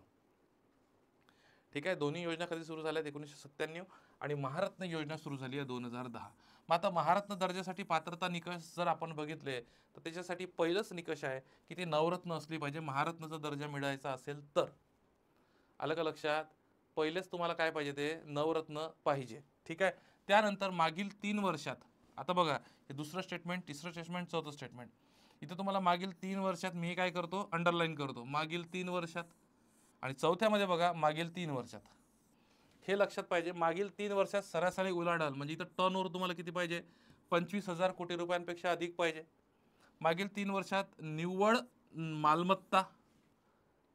ठीक आहे, दोन्ही योजना कधी सुरू झाल्या, 1997, आणि महारत्न योजना सुरू झाली आहे 2010. मग आता महारत्न दर्जासाठी पात्रता निकष जर आपण बघितले, तर त्याच्यासाठी पहिलंच निकष आहे की ते नवरत्न असली पाहिजे, महारत्नाचा दर्जा मिळायचा असेल तर. आलं का लक्षात, पहिलेच तुम्हाला काय पाहिजे, ते नवरत्न पाहिजे. ठीक आहे, त्यानंतर मागील 3 वर्षात, आता बघा हे दुसरं स्टेटमेंट, तिसरं स्टेटमेंट, चौथं स्टेटमेंट, इथं तुम्हाला मागील 3 वर्षात मी काय करतो, अंडरलाईन करतो, मागील 3 वर्षात, आणि चौथ्यामध्ये बघा मागील 3 वर्षात. हे लक्षात पाहिजे, मागील 3 वर्षात सरासरी उलाढाल, म्हणजे इथं टर्नओव्हर तुम्हाला किती पाहिजे, 25,000 कोटी रुपयांपेक्षा अधिक पाहिजे. मागील 3 वर्षात निव्वळ मालमत्ता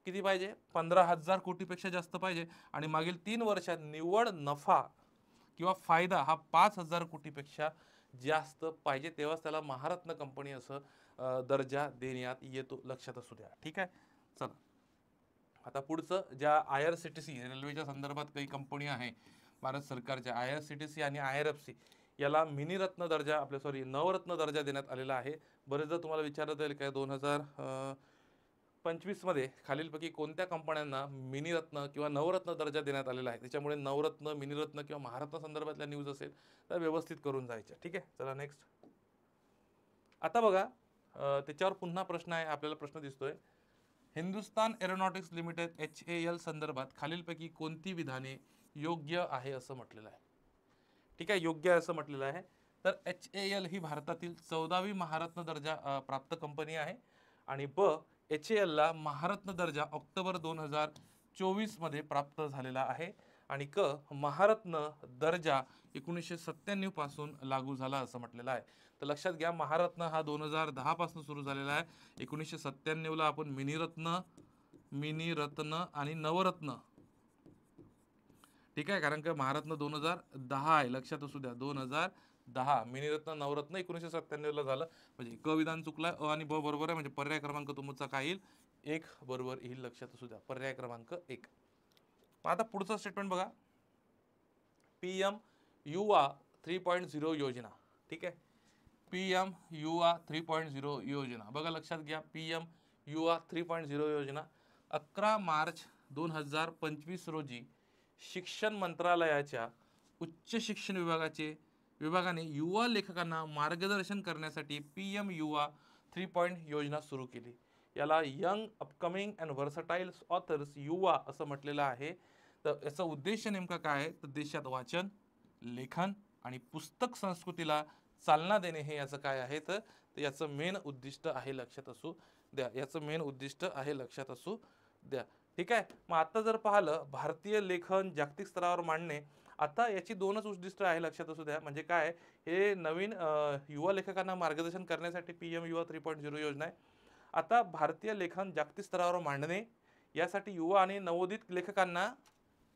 किती पाहिजे, 15,000 कोटीपेक्षा जास्त पाहिजे. आणि मागील 3 वर्षात निव्वळ नफा किंवा फायदा हा 5,000 कोटीपेक्षा जास्त पाहिजे, तेव्हाच त्याला महारत्न कंपनी असं दर्जा देण्यात येतो, लक्षात असू द्या. ठीक आहे, चला आता पुढचं, ज्या IRCTC रेल्वेच्या संदर्भात काही कंपनी आहे भारत सरकारच्या, IRCTC आणि IRFC याला मिनिरत्न दर्जा, नवरत्न दर्जा देण्यात आलेला आहे. बरेचदा तुम्हाला विचारत येईल काय, 2025 मध्ये खालीलपैकी कोणत्या कंपन्यांना मिनिरत्न किंवा नवरत्न दर्जा देण्यात आलेला आहे. त्याच्यामुळे नवरत्न, मिनिरत्न किंवा महारत्न संदर्भातल्या न्यूज असेल तर व्यवस्थित करून जायच्या. ठीक आहे, चला नेक्स्ट. आता बघा, त्याच्यावर पुन्हा प्रश्न आहे, आपल्याला प्रश्न दिसतोय, हिंदुस्तान एरोनॉटिक्स लिमिटेड HAL संदर्भात खालीलपैकी कोणती विधाने योग्य आहे असं म्हटलेलं आहे. ठीक आहे, योग्य आहे असं म्हटलेलं आहे. तर HAL ही भारतातील 14वी महारत्न दर्जा प्राप्त कंपनी आहे, आणि HAL ला महारत्न दर्जा ऑक्टोबर 2024 मध्ये प्राप्त झालेला आहे, आणि महारत्न दर्जा 1997 पासून लागू झाला असं म्हटलेलं आहे. तर लक्षात घ्या, महारत्न हा 2010 पासून सुरू झालेला आहे. 1997 ला आपण मिनिरत्न आणि नवरत्न, ठीक आहे, कारण का महारत्न 2010 आहे, लक्षात असू द्या, 2010, मिनिरत्न नवरत्न 1997 झालं, म्हणजे क विधान चुकलाय, अ आणि ब बरोबर आहे, म्हणजे पर्याय क्रमांक तुमचा काय येईल, 1 बरोबर येईल, लक्षात असू द्या, पर्याय क्रमांक 1. आता पुढचं स्टेटमेंट बघा, PM युवा 3.0 योजना. ठीक आहे, PM युवा 3.0 योजना. बघा लक्षात घ्या, PM युवा 3.0 योजना 11 मार्च 2025 रोजी शिक्षण मंत्रालयाच्या उच्च शिक्षण विभागाने युवा लेखकांना मार्गदर्शन करण्यासाठी PM युवा 3 योजना सुरू केली. याला young upcoming and versatile authors युवा असं म्हटलेलं आहे. तर याचा उद्देश नेमका काय आहे, तर देशात वाचन, लेखन आणि पुस्तक संस्कृतीला चालना देणे हे याचं काय आहे, तर याचं मेन उद्दिष्ट आहे, लक्षात असू द्या. याचं मेन उद्दिष्ट आहे, लक्षात असू द्या. ठीक आहे. मग आता जर पाहिलं भारतीय लेखन जागतिक स्तरावर मांडणे, आता याची दोनच उद्दिष्ट आहे, लक्षात असू द्या. म्हणजे काय, हे नवीन युवा लेखकांना मार्गदर्शन करण्यासाठी PM युवा 3.0 योजना आहे. आता भारतीय लेखन जागतिक स्तरावर मांडणे यासाठी युवा आणि नवोदित लेखकांना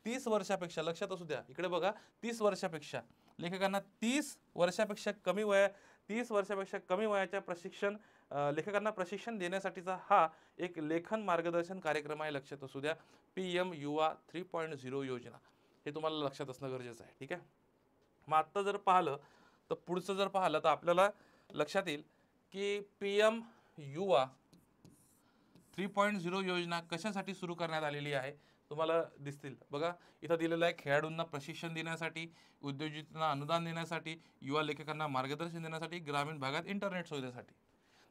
30 वर्षापेक्षा, लक्षात असू द्या, इकडे बघा, 30 वर्षापेक्षा लेखकांना 30 वर्षापेक्षा कमी वयाच्या लेखकांना प्रशिक्षण देण्यासाठीचा हा एक लेखन मार्गदर्शन कार्यक्रम आहे, लक्षात असू द्या. PM युवा 3.0 योजना हे तुम्हाला लक्षात असणं गरजेचं आहे. ठीक आहे. मग आता जर पाहिलं तर पुढचं जर पाहिलं तर आपल्याला लक्षात येईल की PM युवा 3.0 योजना कशासाठी सुरू करण्यात आलेली आहे, तुम्हाला दिसतील. बघा इथं दिलेलं आहे, खेळाडूंना प्रशिक्षण देण्यासाठी, उद्योजकांना अनुदान देण्यासाठी, युवा लेखकांना मार्गदर्शन देण्यासाठी, ग्रामीण भागात इंटरनेट सुविधेसाठी.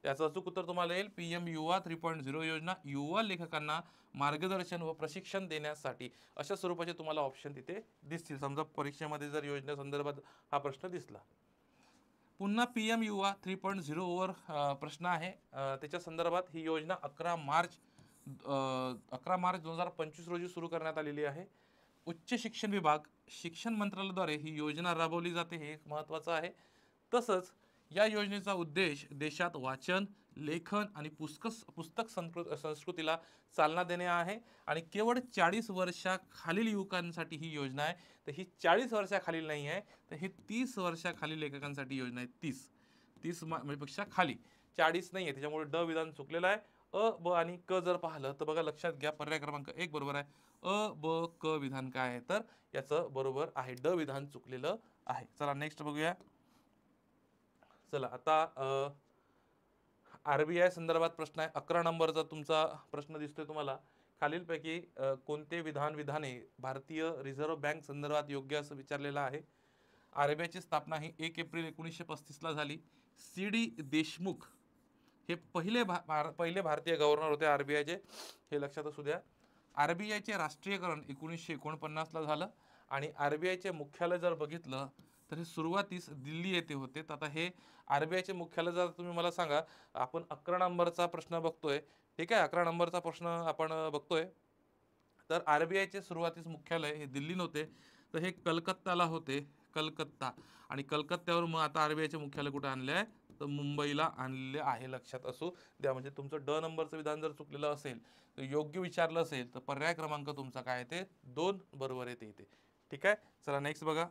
त्याचं अचूक उत्तर तुम्हाला येईल PM युवा 3.0 योजना युवा लेखकांना मार्गदर्शन व प्रशिक्षण देण्यासाठी, अशा स्वरूपाचे तुम्हाला ऑप्शन तिथे दिसतील. समजा परीक्षेमध्ये जर योजनेसंदर्भात हा प्रश्न दिसला. पुन्हा PM युवा 3.0 वर प्रश्न आहे, त्याच्या संदर्भात ही योजना 11 मार्च 2025 रोजी सुरू करण्यात आलेली आहे. उच्च शिक्षण विभाग, शिक्षण मंत्रालयाद्वारे ही योजना राबवली जाते, हे एक महत्त्वाचं आहे. तसंच या योजनेचा उद्देश देशात वाचन, लेखन आणि पुस्तक संस्कृतीला चालना देणे आहे आणि केवळ 40 वर्षाखालील युवकांसाठी ही योजना आहे. तर ही 40 वर्षाखालील नाही आहे, तर ही 30 वर्षाखालील लेखकांसाठी योजना आहे. 30 पेक्षा खाली, 40 नाही आहे, त्याच्यामुळे ड विधान चुकलेलं आहे. अ, ब आणि क जर पाहिलं तर बघा लक्षात घ्या, पर्याय क्रमांक 1 बरोबर आहे. अ, ब, क विधान काय आहे, तर याचं बरोबर आहे, ड विधान चुकलेलं आहे. चला नेक्स्ट बघूया. चला आता RBI संदर्भात प्रश्न आहे. 11 नंबरचा तुमचा प्रश्न दिसतोय तुम्हाला. खालीलपैकी कोणते विधाने भारतीय रिझर्व्ह बँक संदर्भात योग्य असं विचारलेलं आहे. RBI ची स्थापना ही 1 एप्रिल 1935 ला झाली. CD देशमुख हे पहिले भारतीय गव्हर्नर होते RBI चे, हे लक्षात असू द्या. RBI चे राष्ट्रीयकरण 1949 ला झालं आणि RBI चे मुख्यालय जर बघितलं तर हे सुरुवातीस दिल्ली येथे होते. तर आता हे RBI चे मुख्यालय जर तुम्ही मला सांगा, आपण 11 नंबरचा प्रश्न बघतोय. ठीक आहे, 11 नंबरचा प्रश्न आपण बघतोय. तर RBI चे सुरुवातीस मुख्यालय हे दिल्ली नव्हते, तर हे कलकत्ताला होते, कलकत्ता. आणि कलकत्त्यावर मग आता RBI चे मुख्यालय कुठे आणले आहे, तर मुंबईला आणले आहे, लक्षात असू द्या. म्हणजे तुमचं ड नंबरचं विधान जर चुकलेलं असेल, तर योग्य विचारलं असेल, तर पर्याय क्रमांक तुमचा काय आहे, ते 2 बरोबर येते इथे. ठीक आहे. चला नेक्स्ट बघा.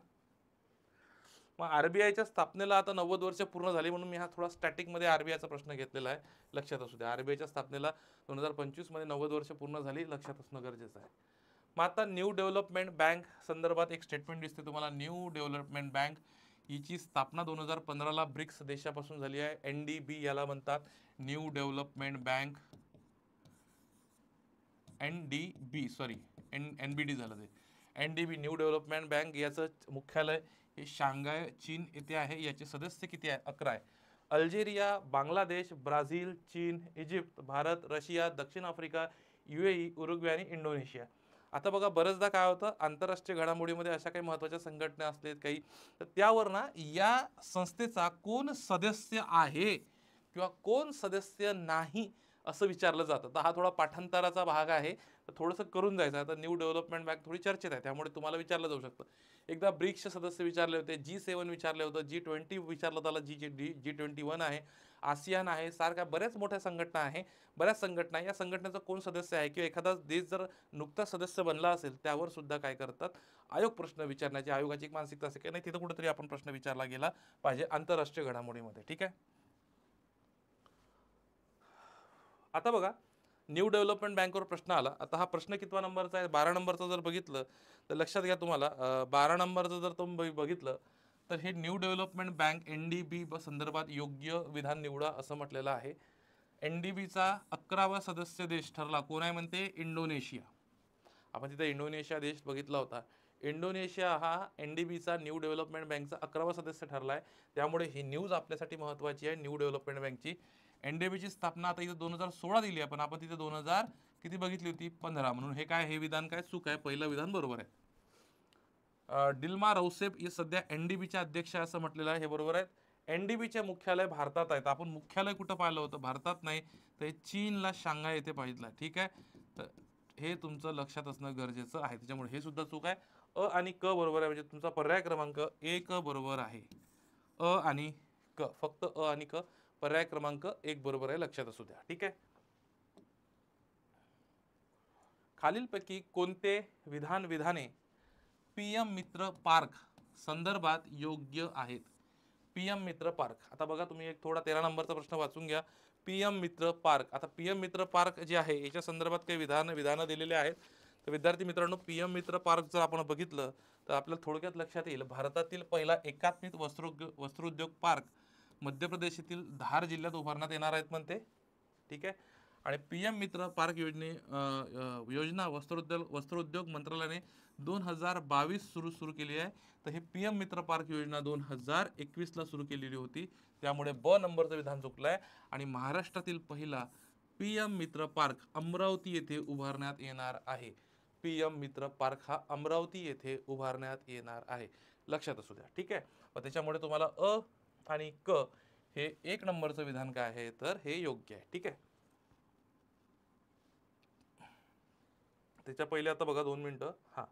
मग RBIच्या स्थापनेला आता 90 वर्ष पूर्ण झाली, म्हणून मी हा थोडा स्टॅटिकमध्ये RBIचा प्रश्न घेतलेला आहे, लक्षात असू द्या. RBIच्या स्थापनेला 2025 मध्ये 90 वर्ष पूर्ण झाली, लक्षात असणं गरजेचं आहे. मग आता न्यू डेव्हलपमेंट बँक संदर्भात एक स्टेटमेंट दिसते तुम्हाला. न्यू डेव्हलपमेंट बँक हिची स्थापना 2015ला ब्रिक्स देशापासून झाली आहे. NDB याला म्हणतात, न्यू डेव्हलपमेंट बँक. NBD झालं ते. NDB न्यू डेव्हलपमेंट बँक, याचं मुख्यालय हे शांघाय चीन येथे आहे. याचे सदस्य किती आहे, 11 आहे. अल्जेरिया, बांगलादेश, ब्राझील, चीन, इजिप्त, भारत, रशिया, दक्षिण आफ्रिका, UAE, उरुग्वे आणि इंडोनेशिया. आता बघा बरेचदा काय होतं, आंतरराष्ट्रीय घडामोडीमध्ये अशा काही महत्त्वाच्या संघटना असलेत काही, तर त्यावर ना या संस्थेचा कोण सदस्य आहे किंवा कोण सदस्य नाही असं विचारलं जातं. तर हा थोडा पाठांतराचा भाग आहे, तर थोडंसं करून जायचं. आता न्यू डेव्हलपमेंट बँक थोडी चर्चेत आहे, त्यामुळे तुम्हाला विचारलं जाऊ शकतं. एकदा ब्रिक्सचे सदस्य विचारले होते, G7 विचारले होतं, G20 विचारलं, त्याला G21 आहे, आसियान आहे, सारख्या बऱ्याच मोठ्या संघटना आहे, बऱ्याच संघटना. या संघटनेचा कोण सदस्य आहे किंवा एखादा देश जर नुकताच सदस्य बनला असेल, त्यावर सुद्धा काय करतात, आयोग प्रश्न विचारण्याची, आयोगाची एक मानसिकता असे की नाही, तिथं कुठेतरी आपण प्रश्न विचारला गेला पाहिजे आंतरराष्ट्रीय घडामोडीमध्ये. ठीक आहे. आता बघा न्यू डेव्हलपमेंट बँकवर प्रश्न आला. आता हा प्रश्न कितवा नंबरचा आहे, 12 नंबरचा जर बघितलं तर लक्षात घ्या तुम्हाला, 12 नंबरचं जर तुम्ही बघितलं तर हे न्यू डेव्हलपमेंट बँक NDB संदर्भात योग्य विधान निवडा असं म्हटलेलं आहे. NDBचा 11वा सदस्य देश ठरला, कोण आहे म्हणते? इंडोनेशिया. आपण तिथे इंडोनेशिया देश बघितला होता. इंडोनेशिया हा NDBचा न्यू डेव्हलपमेंट बँकचा 11वा सदस्य ठरला आहे. त्यामुळे ही न्यूज आपल्यासाठी महत्त्वाची आहे. न्यू डेव्हलपमेंट बँकची NDBची स्थापना आता इथे 2016 दिली आहे, पण आपण तिथे 2000 किती बघितली होती? 15. म्हणून हे काय, हे विधान काय चूक आहे, पहिलं विधान बरोबर आहे. डिल्मा रौसेफ हे सध्या NDBच्या अध्यक्ष आहे असं म्हटलेलं आहे, हे बरोबर आहे. NDBचे मुख्यालय भारतात आहे. आपण मुख्यालय कुठं पाहिलं होतं? भारतात नाही, तर चीनला शांघाय येथे पाहिलं. ठीक आहे, तर हे तुमचं लक्षात असणं गरजेचं आहे. त्याच्यामुळे हे सुद्धा चूक आहे. अ आणि क बरोबर आहे, म्हणजे तुमचा पर्याय क्रमांक 1 बरोबर आहे. अ आणि क, फक्त अ आणि क, पर्याय क्रमांक 1 बरोबर आहे, लक्षात असू द्या. ठीक आहे. खालीलपैकी कोणते विधाने PM मित्र पार्क संदर्भात योग्य आहेत? PM मित्र पार्क, आता बघा तुम्ही एक थोडा 13 नंबरचा प्रश्न वाचून घ्या. PM मित्र पार्क, आता PM मित्र पार्क जे आहे याच्या संदर्भात काही विधानं दिलेले आहेत. तर विद्यार्थी मित्रांनो, PM मित्र पार्क जर आपण बघितलं तर आपल्याला थोडक्यात लक्षात येईल, भारतातील पहिला एकात्मिक वस्त्रोद्योग पार्क मध्य प्रदेशातील धार जिल्ह्यात उभारण्यात येणार आहेत म्हणते. ठीक आहे. आणि PM मित्र पार्क योजना वस्त्रोद्योग मंत्रालयाने 2022 सुरू केली आहे. तर हे PM मित्र पार्क योजना 2021ला सुरू केलेली होती. त्यामुळे ब नंबरचं विधान चुकलं आहे. आणि महाराष्ट्रातील पहिला PM मित्र पार्क अमरावती येथे उभारण्यात येणार आहे. PM मित्र पार्क हा अमरावती येथे उभारण्यात येणार आहे, लक्षात असू द्या. ठीक आहे. मग त्याच्यामुळे तुम्हाला अ आणि क हे 1 नंबरचं विधान काय आहे, तर हे योग्य आहे. ठीक आहे. त्याच्या पहिले आता बघा 2 मिनिटं. हा,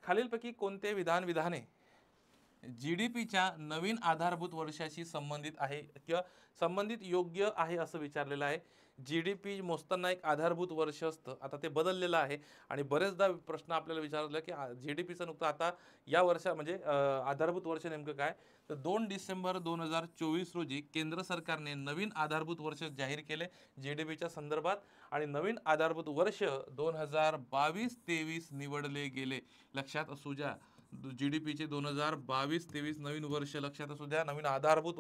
खालीलपैकी कोणते विधाने GDPच्या नवीन आधारभूत वर्षाशी संबंधित आहे किंवा संबंधित योग्य आहे असं विचारलेलं आहे. GDP मोजताना एक आधारभूत वर्ष असतं, आता ते बदललेलं आहे. आणि बरेचदा प्रश्न आपल्याला विचारला की GDPचं नुकतं आता या वर्षा म्हणजे आधारभूत वर्ष नेमकं काय, तर 2 डिसेंबर 2024 रोजी केंद्र सरकारने नवीन आधारभूत वर्ष जाहीर केले GDPच्या संदर्भात. आणि नवीन आधारभूत वर्ष 2022-23 निवडले गेले, लक्षात असू द्या. GDPचे 2022-23 नवीन वर्ष, लक्षात असू द्या. नवीन आधारभूत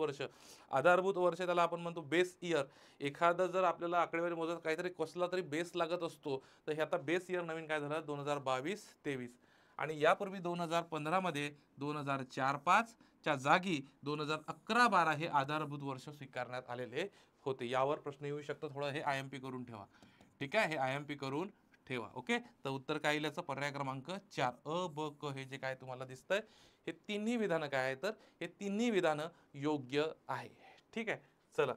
वर्ष त्याला आपण म्हणतो बेस इयर. एखादं जर आपल्याला आकडेवारी मोजत काहीतरी कसला तरी बेस लागत असतो, तर हे आता बेस इयर नवीन काय झालं, 2022-23. आणि यापूर्वी 2015 मध्ये 2004-5 च्या जागी 2011-12 हे आधारभूत वर्ष स्वीकारण्यात आलेले होते. यावर प्रश्न येऊ शकतो, थोडं हे IMP करून ठेवा. ठीक आहे, हे IMP करून ठेवा. ओके, तर उत्तर काय येईल याचं? पर्याय क्रमांक 4 अ ब क हे जे काय तुम्हाला दिसतंय, हे तिन्ही विधानं काय आहे, तर हे तिन्ही विधानं योग्य आहे. ठीक आहे. चला,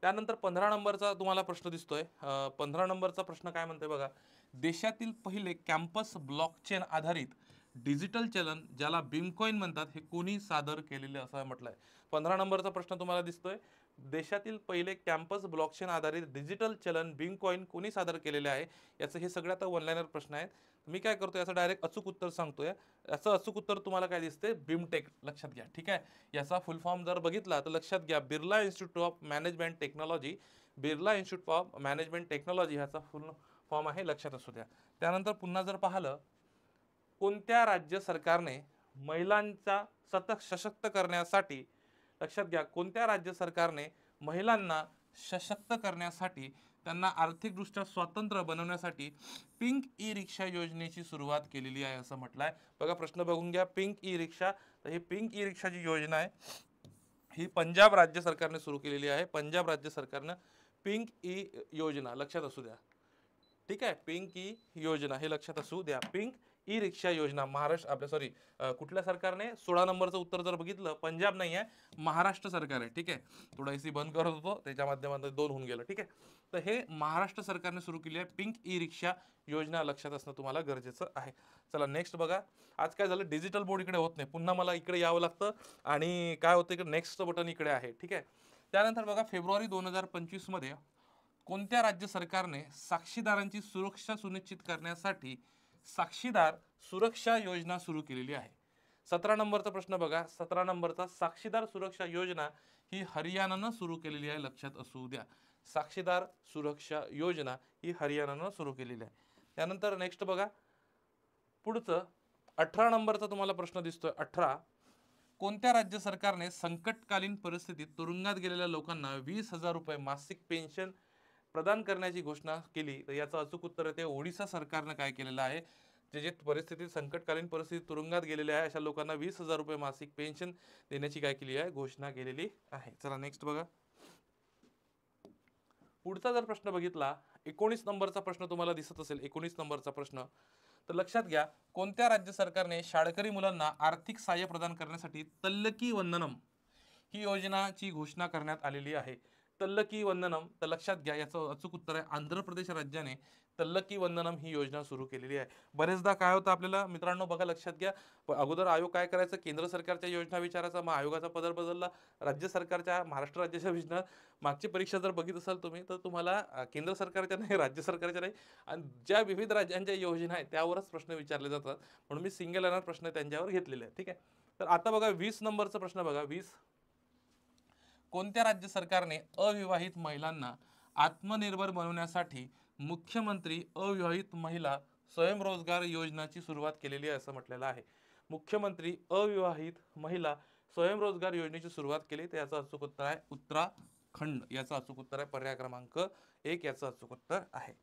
त्यानंतर 15 नंबरचा तुम्हाला प्रश्न दिसतोय. 15 नंबरचा प्रश्न काय म्हणतोय बघा. देशातील पहिले कॅम्पस ब्लॉकचेन आधारित डिजिटल चलन ज्याला बिटकॉइन म्हणतात हे कोणी सादर केलेले असं म्हटलंय. 15 नंबरचा प्रश्न तुम्हाला दिसतोय. देशातील पहिले कॅम्पस ब्लॉकचेन आधारित डिजिटल चलन बिटकॉइन कोणी सादर केलेले आहे, याचं हे सगळ्यात वन लाईनर प्रश्न आहेत. मी काय करतोय, याचं डायरेक्ट अचूक उत्तर सांगतोय. याचं अचूक उत्तर तुम्हाला काय दिसते? बिमटेक, लक्षात घ्या. ठीक आहे. याचा फुल फॉर्म जर बघितला तर लक्षात घ्या, Birla institute of management technology. Birla institute of management technology ह्याचा फुल फॉर्म आहे, लक्षात असू द्या. त्यानंतर पुन्हा जर पाहिलं, कोणत्या राज्य सरकारने महिलांचा सशक्त करण्यासाठी, लक्षात घ्या, कोणत्या राज्य सरकारने महिलांना सशक्त करण्यासाठी, त्यांना आर्थिकदृष्ट्या स्वतंत्र बनवण्यासाठी पिंक ई रिक्षा योजनेची सुरुवात केलेली आहे असं म्हटलंय. बघा प्रश्न बघून घ्या. पिंक ई रिक्षा, तर ही पिंक ई रिक्षा जी योजना आहे ही पंजाब राज्य सरकारने सुरू केलेली आहे. पंजाब राज्य सरकारनं पिंक ई योजना, लक्षात असू द्या. ठीक आहे, पिंक ई योजना हे लक्षात असू द्या. पिंक ई रिक्षा योजना महाराष्ट्र आपल्या कुठल्या सरकारने? 16 नंबरचं उत्तर जर बघितलं, पंजाब नाही आहे, महाराष्ट्र सरकार आहे. ठीक आहे, थोडा AC बंद करत होतो, त्याच्या माध्यमातून 2 होऊन गेलं. ठीक आहे, तर हे महाराष्ट्र सरकारने सुरू केली आहे पिंक ई रिक्षा योजना, लक्षात असणं तुम्हाला गरजेचं आहे. चला नेक्स्ट बघा. आज काय झालं, डिजिटल बोर्ड इकडे होत नाही, पुन्हा मला इकडे यावं लागतं. आणि काय होतं, इकडे नेक्स्ट बटन इकडे आहे. ठीक आहे. त्यानंतर बघा, फेब्रुवारी 2025 मध्ये कोणत्या राज्य सरकारने साक्षीदारांची सुरक्षा सुनिश्चित करण्यासाठी साक्षीदार सुरक्षा योजना सुरू केलेली आहे? 17 नंबरचा प्रश्न बघा. 17 नंबरचा, साक्षीदार सुरक्षा योजना ही हरियाणानं सुरू केलेली आहे, लक्षात असू द्या. साक्षीदार सुरक्षा योजना ही हरियाणानं सुरू केलेली आहे. त्यानंतर नेक्स्ट बघा, पुढचं 18 नंबरचा तुम्हाला प्रश्न दिसतोय 18. कोणत्या राज्य सरकारने संकटकालीन परिस्थितीत तुरुंगात गेलेल्या लोकांना 20,000 रुपये मासिक पेन्शन प्रदान करण्याची घोषणा केली? तर याचं अचूक उत्तर आहे ते ओडिशा सरकारनं काय केलेलं आहे, जे परिस्थितीत संकटकालीन परिस्थितीत तुरुंगात गेलेले आहे अशा लोकांना 20,000 रुपये मासिक पेन्शन देण्याची काय केली आहे, घोषणा केलेली आहे. चला नेक्स्ट बघा. पुढचा जर प्रश्न बघितला 19 नंबरचा प्रश्न तुम्हाला दिसत असेल, 19 नंबरचा प्रश्न, तर लक्षात घ्या, कोणत्या राज्य सरकारने शाळकरी मुलांना आर्थिक सहाय्य प्रदान करण्यासाठी तल्लकी वंदनम ही योजनाची घोषणा करण्यात आलेली आहे? तल्लकी वंदनम, तर लक्षात घ्या याचं अचूक उत्तर आहे आंध्र प्रदेश राज्याने तल्लकी वंदनम ही योजना सुरू केलेली आहे. बरेचदा काय होतं आपल्याला मित्रांनो, बघा लक्षात घ्या, अगोदर आयोग काय करायचं, केंद्र सरकारच्या योजना विचारायचा, मग आयोगाचा पदर बदलला, राज्य सरकारच्या महाराष्ट्र राज्याच्या योजना. मागची परीक्षा जर बघित असाल तुम्ही तर तुम्हाला केंद्र सरकारच्या नाही, राज्य सरकारच्या नाही, आणि ज्या विविध राज्यांच्या योजना आहेत त्यावरच प्रश्न विचारले जातात, म्हणून मी सिंगल येणार प्रश्न त्यांच्यावर घेतलेले आहेत. ठीक आहे, तर आता बघा 20 नंबरचा प्रश्न बघा. 20, कोणत्या राज्य सरकारने अविवाहित महिलांना आत्मनिर्भर बनवण्यासाठी मुख्यमंत्री अविवाहित महिला स्वयंरोजगार योजनाची सुरुवात केलेली आहे असं म्हटलेलं आहे? मुख्यमंत्री अविवाहित महिला स्वयंरोजगार योजनेची सुरुवात केली, तर याचं अचूक उत्तर आहे उत्तराखंड. याचं अचूक उत्तर आहे पर्याय क्रमांक 1, याचं अचूक उत्तर आहे.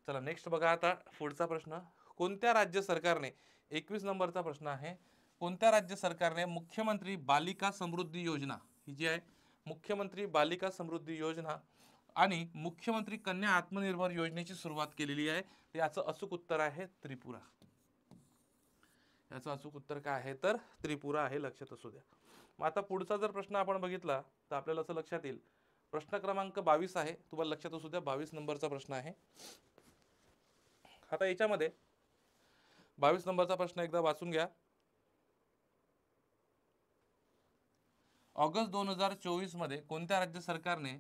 चला नेक्स्ट बघा आता पुढचा प्रश्न. कोणत्या राज्य सरकारने, 21 नंबरचा प्रश्न आहे, कोणत्या राज्य सरकारने मुख्यमंत्री बालिका समृद्धी योजना ही जी आहे, मुख्यमंत्री बालिका समृद्धी योजना आणि मुख्यमंत्री कन्या आत्मनिर्भर योजनेची सुरुवात केलेली आहे? याचं अचूक उत्तर आहे त्रिपुरा. याचं अचूक उत्तर काय आहे तर त्रिपुरा आहे, लक्षात असू द्या. मग आता पुढचा जर प्रश्न आपण बघितला तर आपल्याला असं लक्षात येईल, प्रश्न क्रमांक 22 आहे, तुम्हाला लक्षात असू द्या 22 नंबरचा प्रश्न आहे. आता याच्यामध्ये 22 नंबरचा प्रश्न एकदा वाचून घ्या. ऑगस्ट 2024 मध्ये कोणत्या राज्य सरकारने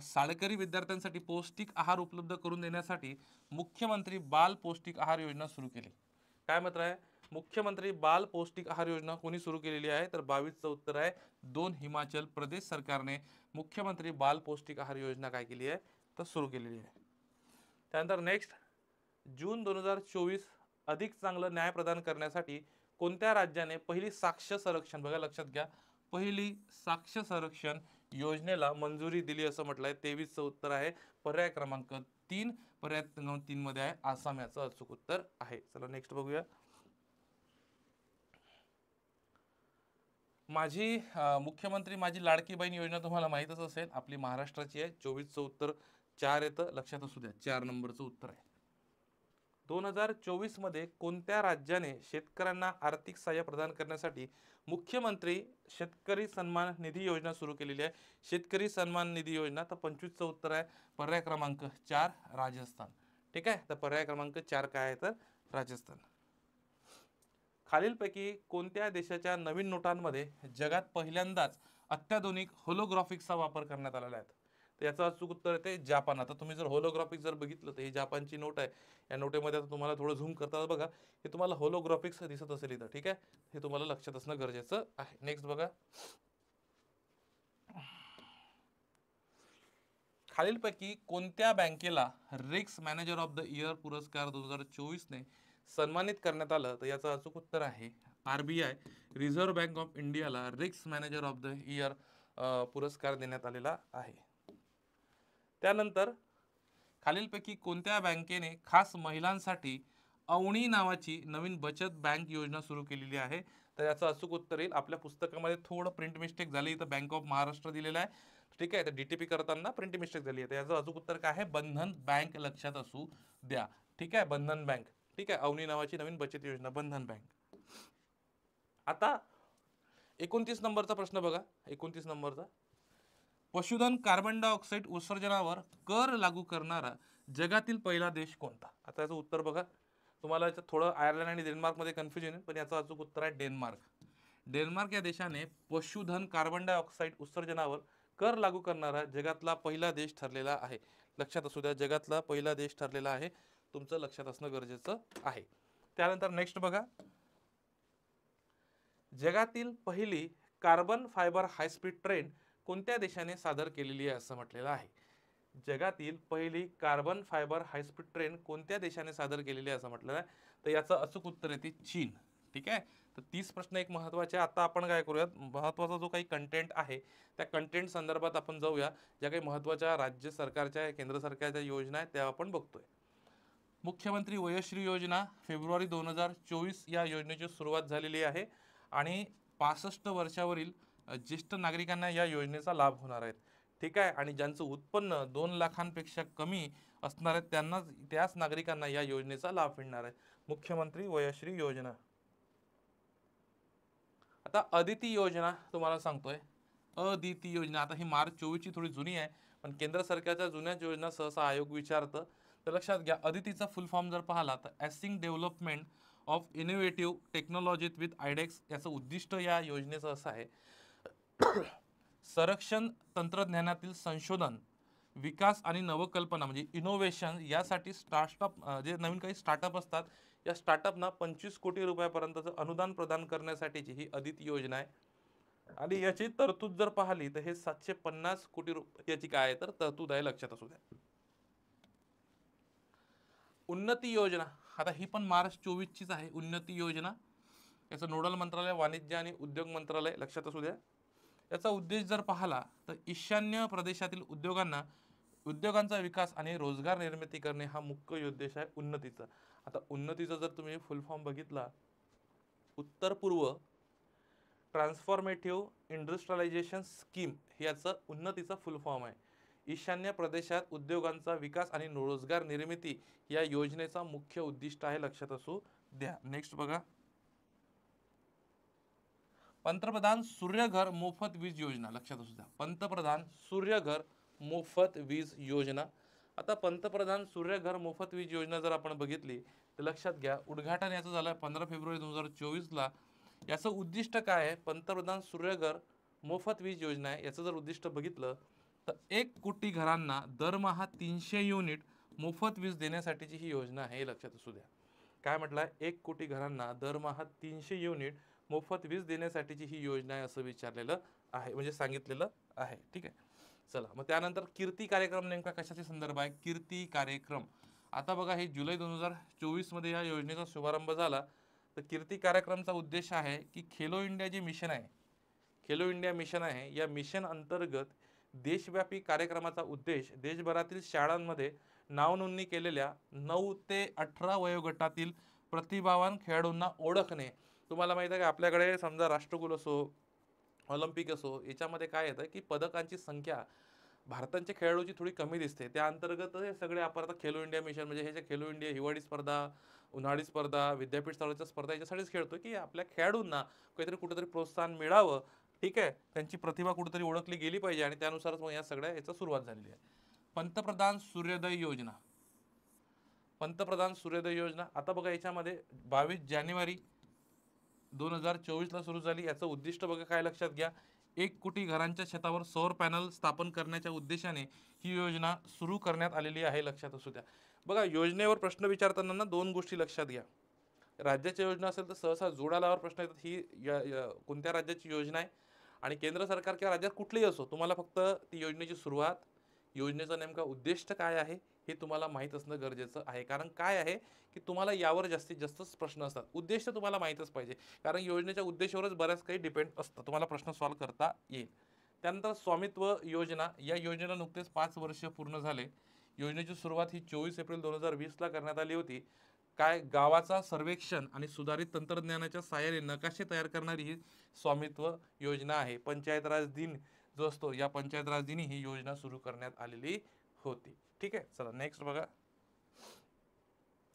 शाळकरी विद्यार्थ्यांसाठी पौष्टिक आहार उपलब्ध करून देण्यासाठी मुख्यमंत्री बाल पौष्टिक आहार योजना सुरू केली? काय मात्र आहे, मुख्यमंत्री बाल पौष्टिक आहार योजना कोणी सुरू केलेली आहे? तर 22चं उत्तर आहे 2 हिमाचल प्रदेश सरकारने मुख्यमंत्री बाल पौष्टिक आहार योजना काय केली आहे तर सुरू केलेली आहे. त्यानंतर नेक्स्ट, जून 2024 अधिक चांगलं न्याय प्रदान करण्यासाठी कोणत्या राज्याने पहिली साक्ष संरक्षण, बघा लक्षात घ्या, पहिली साक्ष संरक्षण योजनेला मंजुरी दिली असं म्हटलंय? 23चं उत्तर आहे पर्याय क्रमांक 3. पर्याय क्रमांक 3 मध्ये आहे आसाम, याचं अचूक उत्तर आहे. चला नेक्स्ट बघूया. माझी मुख्यमंत्री माझी लाडकी बहीण योजना तुम्हाला माहितच असेल, आपली महाराष्ट्राची आहे. 24चं उत्तर 4 येतं, लक्षात असू द्या 4 नंबरचं उत्तर आहे. 2024 मध्ये कोणत्या राज्याने शेतकऱ्यांना आर्थिक सहाय्य प्रदान करण्यासाठी मुख्यमंत्री शेतकरी सन्मान निधी योजना सुरू केलेली आहे? शेतकरी सन्मान निधी योजना, तर 25चं उत्तर आहे पर्याय क्रमांक 4 राजस्थान. ठीक आहे, तर पर्याय क्रमांक 4 काय आहे तर राजस्थान. खालीलपैकी कोणत्या देशाच्या नवीन नोटांमध्ये जगात पहिल्यांदाच अत्याधुनिक होलोग्राफिक्सचा वापर करण्यात आलेला आहे? तर याचं अचूक उत्तर येते जापान. आता तुम्ही जर होलोग्राफिक्स जर बघितलं तर ही जापानची नोट आहे. या नोटेमध्ये आता तुम्हाला थोडं झूम करता बघा, हे तुम्हाला होलोग्राफिक्स दिसत असेल इथं. ठीक आहे, हे तुम्हाला लक्षात असणं गरजेचं आहे. नेक्स्ट बघा. खालीलपैकी कोणत्या बँकेला risk manager of the year पुरस्कार 2024 ने सन्मानित करण्यात आलं? तर याचं अचूक उत्तर आहे RBI, रिझर्व्ह बँक ऑफ इंडियाला risk manager of the year पुरस्कार देण्यात आलेला आहे. त्यानंतर खालीलपैकी कोणत्या बँकेने खास महिलांसाठी अवनी नावाची नवीन बचत बँक योजना सुरू केलेली आहे? तर याचं अचूक उत्तर येईल, आपल्या पुस्तकामध्ये थोडं प्रिंट मिस्टेक झाली, इथं बँक ऑफ महाराष्ट्र दिलेला आहे. ठीक आहे, तर DTP करताना प्रिंट मिस्टेक झाली आहे. तर याचं अचूक उत्तर काय आहे, बंधन बँक, लक्षात असू द्या. ठीक आहे, बंधन बँक. ठीक आहे, अवनी नावाची नवीन बचत योजना बंधन बँक. आता 29 नंबरचा प्रश्न बघा. 29 नंबरचा, पशुधन कार्बन डायऑक्साईड उत्सर्जनावर कर लागू करणारा जगातील पहिला देश कोणता? आता याचं उत्तर बघा, तुम्हाला याचं थोडं आयर्लंड आणि डेन्मार्कमध्ये कन्फ्युजन आहे, पण याचं अचूक उत्तर आहे डेन्मार्क. डेन्मार्क या देशाने पशुधन कार्बन डायऑक्साईड उत्सर्जनावर कर लागू करणारा जगातला पहिला देश ठरलेला आहे. लक्षात असू द्या, जगातला पहिला देश ठरलेला आहे, तुमचं लक्षात असणं गरजेचं आहे. त्यानंतर नेक्स्ट बघा, जगातील पहिली कार्बन फायबर हायस्पीड ट्रेन कोणत्या देशाने सादर केलेली आहे असं म्हटलेलं आहे? जगातील पहिली कार्बन फायबर हायस्पीड ट्रेन कोणत्या देशाने सादर केलेली आहे असं म्हटलं आहे? तर याचं अचूक उत्तर आहे ते चीन. ठीक आहे. तर 30 प्रश्न एक महत्त्वाचे. आता आपण काय करूयात, महत्त्वाचा जो काही कंटेंट आहे त्या कंटेंट संदर्भात आपण जाऊया. ज्या काही महत्त्वाच्या राज्य सरकारच्या केंद्र सरकारच्या योजना आहेत त्या आपण बघतोय. मुख्यमंत्री वयश्री योजना फेब्रुवारी 2024 या योजनेची सुरुवात झालेली आहे आणि 65 वर्षावरील ज्येष्ठ नागरिकांना या योजनेचा लाभ होणार आहे. ठीक आहे. आणि ज्यांचं उत्पन्न 2 लाखांपेक्षा कमी असणार आहे त्यांनाच, त्याच नागरिकांना या योजनेचा लाभ मिळणार आहे. मुख्यमंत्री वयश्री योजना. आता अदिती योजना तुम्हाला सांगतोय. अदिती योजना, आता ही मार्च 24 ची थोडी जुनी आहे, पण केंद्र सरकारच्या जुन्याच योजना सहसा आयोग विचारतं. तर लक्षात घ्या, अदितीचा फुल फॉर्म जर पाहिला तर ॲसिंग डेव्हलपमेंट ऑफ इनोव्हेटिव्ह टेक्नॉलॉजीत विथ आयडेक्स, याचं उद्दिष्ट या योजनेचं असं आहे संरक्षण तंत्रज्ञानातील संशोधन, विकास आणि नवकल्पना म्हणजे इनोव्हेशन यासाठी स्टार्टअप, जे नवीन काही स्टार्टअप असतात या स्टार्टअपना 25 कोटी रुपयापर्यंतचं अनुदान प्रदान करण्यासाठीची ही अदिती योजना आहे. आणि याची तरतूद जर पाहिली तर हे 750 कोटी रुपयाची काय आहे तर तरतूद आहे, लक्षात असू द्या. उन्नती योजना, आता ही पण मार्च 24 चीच आहे. उन्नती योजना, याचं नोडल मंत्रालय वाणिज्य आणि उद्योग मंत्रालय, लक्षात असू द्या. याचा उद्देश जर पाहिला तर ईशान्य प्रदेशातील उद्योगांचा विकास आणि रोजगार निर्मिती करणे हा मुख्य उद्देश आहे उन्नतीचा. आता उन्नतीचा जर तुम्ही फुल फॉर्म बघितला, उत्तर पूर्व ट्रान्सफॉर्मेटिव्ह इंडस्ट्रियलायझेशन स्कीम हे याचं उन्नतीचा फुल फॉर्म आहे. ईशान्य प्रदेशात उद्योगांचा विकास आणि रोजगार निर्मिती या योजनेचा मुख्य उद्दिष्ट आहे, लक्षात असू द्या. नेक्स्ट बघा, पंतप्रधान सूर्यघर मोफत वीज योजना, लक्षात असू द्या. पंतप्रधान सूर्यघर मोफत वीज योजना. आता पंतप्रधान सूर्यघर मोफत वीज योजना जर आपण बघितली तर लक्षात घ्या, उद्घाटन याचं झालं 15 फेब्रुवारी 2024 ला. याचं उद्दिष्ट काय आहे? पंतप्रधान सूर्यघर मोफत वीज योजना आहे. याचं जर उद्दिष्ट बघितलं तर 1 कोटी घरांना दरमहा 300 युनिट मोफत वीज देण्यासाठीची ही योजना आहे, लक्षात असू द्या. काय म्हटलंय? 1 कोटी घरांना दरमहा 300 युनिट मोफत वीज देण्यासाठीची ही योजना आहे असं विचारलेलं आहे, म्हणजे सांगितलेलं आहे. ठीक आहे. चला मग त्यानंतर कीर्ती कार्यक्रम नेमका कशाचे संदर्भ आहे? कीर्ती कार्यक्रम, आता बघा हे जुलै 2024 मध्ये या योजनेचा शुभारंभ झाला. तर कीर्ती कार्यक्रमचा उद्देश आहे की खेलो इंडिया जे मिशन आहे, खेलो इंडिया मिशन आहे, या मिशन अंतर्गत देशव्यापी कार्यक्रमाचा उद्देश देशभरातील शाळांमध्ये नावनोंदणी केलेल्या 9 ते 18 वयोगटातील प्रतिभावान खेळाडूंना ओळखणे. तुम्हाला माहिती आहे का, आपल्याकडे समजा राष्ट्रकुल असो, ऑलिम्पिक असो, याच्यामध्ये काय येतं की पदकांची संख्या भारताच्या खेळाडूची थोडी कमी दिसते. त्या अंतर्गत हे सगळे आपण आता खेलो इंडिया मिशन, म्हणजे हे जे खेलो इंडिया हिवाळी स्पर्धा, उन्हाळी स्पर्धा, विद्यापीठ स्तराच्या स्पर्धा याच्यासाठीच खेळतो की आपल्या खेळाडूंना काहीतरी कुठेतरी प्रोत्साहन मिळावं. ठीक आहे, त्यांची प्रतिभा कुठेतरी ओळखली गेली पाहिजे आणि त्यानुसारच मग या सगळ्या याचा सुरुवात झालेली आहे. पंतप्रधान सूर्योदय योजना, पंतप्रधान सूर्योदय योजना, आता बघा याच्यामध्ये 22 जानेवारी 2024 ला सुरू झाली. याचं उद्दिष्ट बघा काय, लक्षात घ्या, 1 कोटी घरांच्या छतावर सौर पॅनल स्थापन करण्याच्या उद्देशाने ही योजना सुरू करण्यात आलेली आहे, लक्षात असू द्या. बघा योजनेवर प्रश्न विचारताना ना 2 गोष्टी लक्षात घ्या. राज्याची योजना असेल तर सहसा जोडालावर प्रश्न येतात, ही कोणत्या राज्याची योजना आहे, आणि केंद्र सरकार किंवा राज्यात कुठलीही असो तुम्हाला फक्त ती योजनेची सुरुवात, योजनेचा नेमका उद्दिष्ट काय आहे हे तुम्हाला माहीत असणं गरजेचं आहे. कारण काय आहे की तुम्हाला यावर जास्तीत जास्त प्रश्न असतात, उद्देश तुम्हाला माहीतच पाहिजे, कारण योजनेच्या उद्देशावरच बऱ्याच काही डिपेंड असतं, तुम्हाला प्रश्न सॉल्व्ह करता येईल. त्यानंतर स्वामित्व योजना, या योजनेला नुकतेच 5 वर्ष पूर्ण झाले. योजनेची सुरुवात ही 24 एप्रिल 2020 ला करण्यात आली होती. काय, गावाचा सर्वेक्षण आणि सुधारित तंत्रज्ञानाच्या सहाय्याने नकाशे तयार करणारी ही स्वामित्व योजना आहे. पंचायत राज दिन जो असतो, या पंचायत राज दिनी ही योजना सुरू करण्यात आलेली होती. ठीक आहे. चला नेक्स्ट बघा,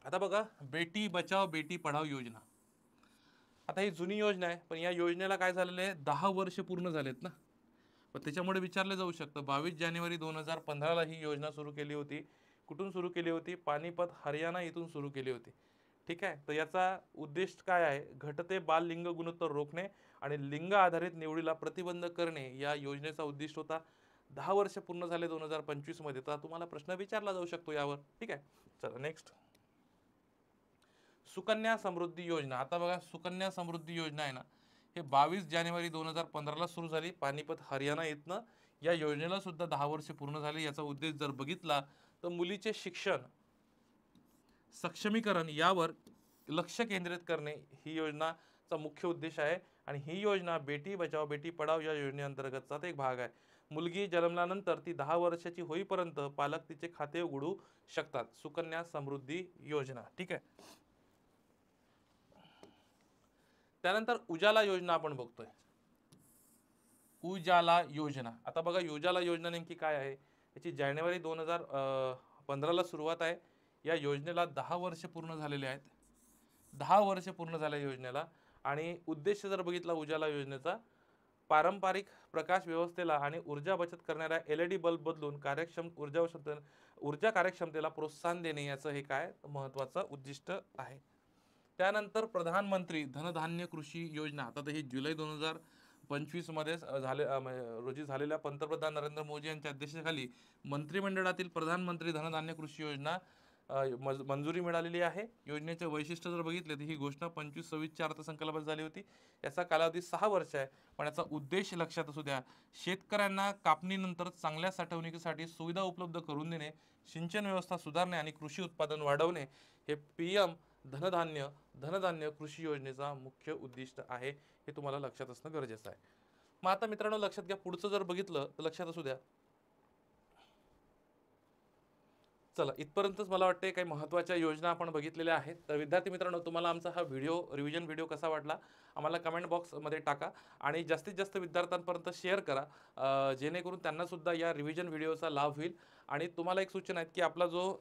आता बघा बेटी बचाव बेटी पढाव योजना. आता ही जुनी योजना आहे, पण या योजनेला काय झालेलं आहे, 10 वर्ष पूर्ण झालेत ना, पण त्याच्यामुळे विचारलं जाऊ शकतं. 22 जानेवारी 2015 ला ही योजना सुरू केली होती. कुठून सुरू केली होती? पानिपत हरियाणा इथून सुरू केली होती. ठीक आहे. तर याचा उद्देश काय आहे? घटते बाल लिंग गुणोत्तर रोखणे आणि लिंग आधारित निवडीला प्रतिबंध करणे या योजनेचा उद्दिष्ट होता. 10 वर्ष पूर्ण झाले 2025 मध्ये, तर तुम्हाला प्रश्न विचारला जाऊ शकतो यावर. ठीक आहे. चला नेक्स्ट, सुकन्या समृद्धी योजना. आता बघा सुकन्या समृद्धी योजना आहे ना, हे 22 जानेवारी 2015 ला सुरू झाली पानिपत हरियाणा इथनं. या योजनेला सुद्धा 10 वर्ष पूर्ण झाले. याचा उद्देश जर बघितला तर मुलीचे शिक्षण सक्षमीकरण यावर लक्ष केंद्रित करणे ही योजनाचा मुख्य उद्देश आहे. आणि ही योजना बेटी बचाव बेटी पढाव या योजनेअंतर्गतचा एक भाग आहे. मुलगी जन्मल्यानंतर ती 10 वर्षाची होईपर्यंत पालक तिचे खाते उघडू शकतात. सुकन्या समृद्धी योजना. ठीक आहे. त्यानंतर उजाला योजना आपण बघतोय. उजाला योजना. आता बघा उजाला योजना नेमकी काय आहे. याची जानेवारी 2015ला सुरुवात आहे. या योजनेला 10 वर्ष पूर्ण झालेले आहेत. 10 वर्ष पूर्ण झाल्या योजनेला. आणि उद्देश जर बघितला उजाला योजनेचा, पारंपरिक प्रकाश व्यवस्थेला आणि ऊर्जा बचत करणाऱ्या LED बल्ब बदलून ऊर्जा कार्यक्षमतेला प्रोत्साहन देणे याचं हे काय महत्त्वाचं उद्दिष्ट आहे. त्यानंतर प्रधानमंत्री धनधान्य कृषी योजना. आता हे जुलै 2025 मध्ये रोजी झालेल्या पंतप्रधान नरेंद्र मोदी यांच्या अध्यक्षतेखाली मंत्रिमंडळातील प्रधानमंत्री धनधान्य कृषी योजना मंजुरी मिळालेली आहे. योजनेचे वैशिष्ट्य जर बघितले तर ही घोषणा 25-26च्या अर्थसंकल्पात झाली होती. याचा कालावधी 6 वर्ष आहे. पण याचा उद्देश लक्षात असू द्या, शेतकऱ्यांना कापणीनंतर चांगल्या साठवणुकीसाठी सुविधा उपलब्ध करून देणे, सिंचन व्यवस्था सुधारणे आणि कृषी उत्पादन वाढवणे हे PM धनधान्य कृषी योजनेचा मुख्य उद्दिष्ट आहे. हे तुम्हाला लक्षात असणं गरजेचं आहे. मग आता मित्रांनो लक्षात घ्या, पुढचं जर बघितलं तर लक्षात असू द्या. चला, इथपर्यंतच मला वाटते काही महत्त्वाच्या योजना आपण बघितलेल्या आहेत. तर विद्यार्थी मित्रांनो, तुम्हाला आमचा हा रिव्हिजन व्हिडिओ कसा वाटला आम्हाला कमेंट बॉक्समध्ये टाका आणि जास्तीत जास्त विद्यार्थ्यांपर्यंत शेअर करा, जेणेकरून त्यांना सुद्धा या रिव्हिजन व्हिडिओचा लाभ होईल. आणि तुम्हाला एक सूचना आहे की आपला जो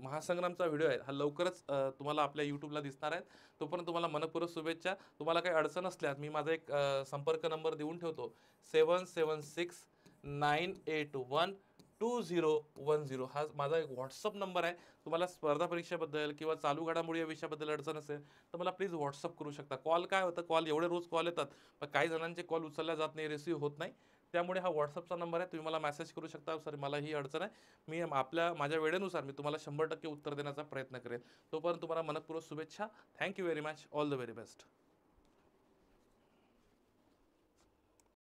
महासंग्रामचा व्हिडिओ आहे हा लवकरच तुम्हाला आपल्या यूट्यूबला दिसणार आहे. तोपर्यंत तुम्हाला मनपूर्वक शुभेच्छा. तुम्हाला काही अडचण असल्यास मी माझा एक संपर्क नंबर देऊन ठेवतो, 7769812010. हा माझा एक व्हॉट्सअप नंबर आहे. तुम्हाला स्पर्धा परीक्षेबद्दल किंवा चालू घडामोडी या विषयाबद्दल अडचण असेल तर मला प्लीज व्हॉट्सअप करू शकता. कॉल काय होतं, कॉल एवढे रोज कॉल येतात पण काही जणांचे कॉल उचलल्या जात नाही, रिसीव्ह होत नाही. त्यामुळे हा व्हॉट्सअपचा नंबर आहे, तुम्ही मला मेसेज करू शकता, सर मला ही अडचण आहे. मी माझ्या वेळेनुसार मी तुम्हाला 100% उत्तर देण्याचा प्रयत्न करेन. तोपर्यंत तुम्हाला मनपूर्वक शुभेच्छा. Thank you very much. All the very best.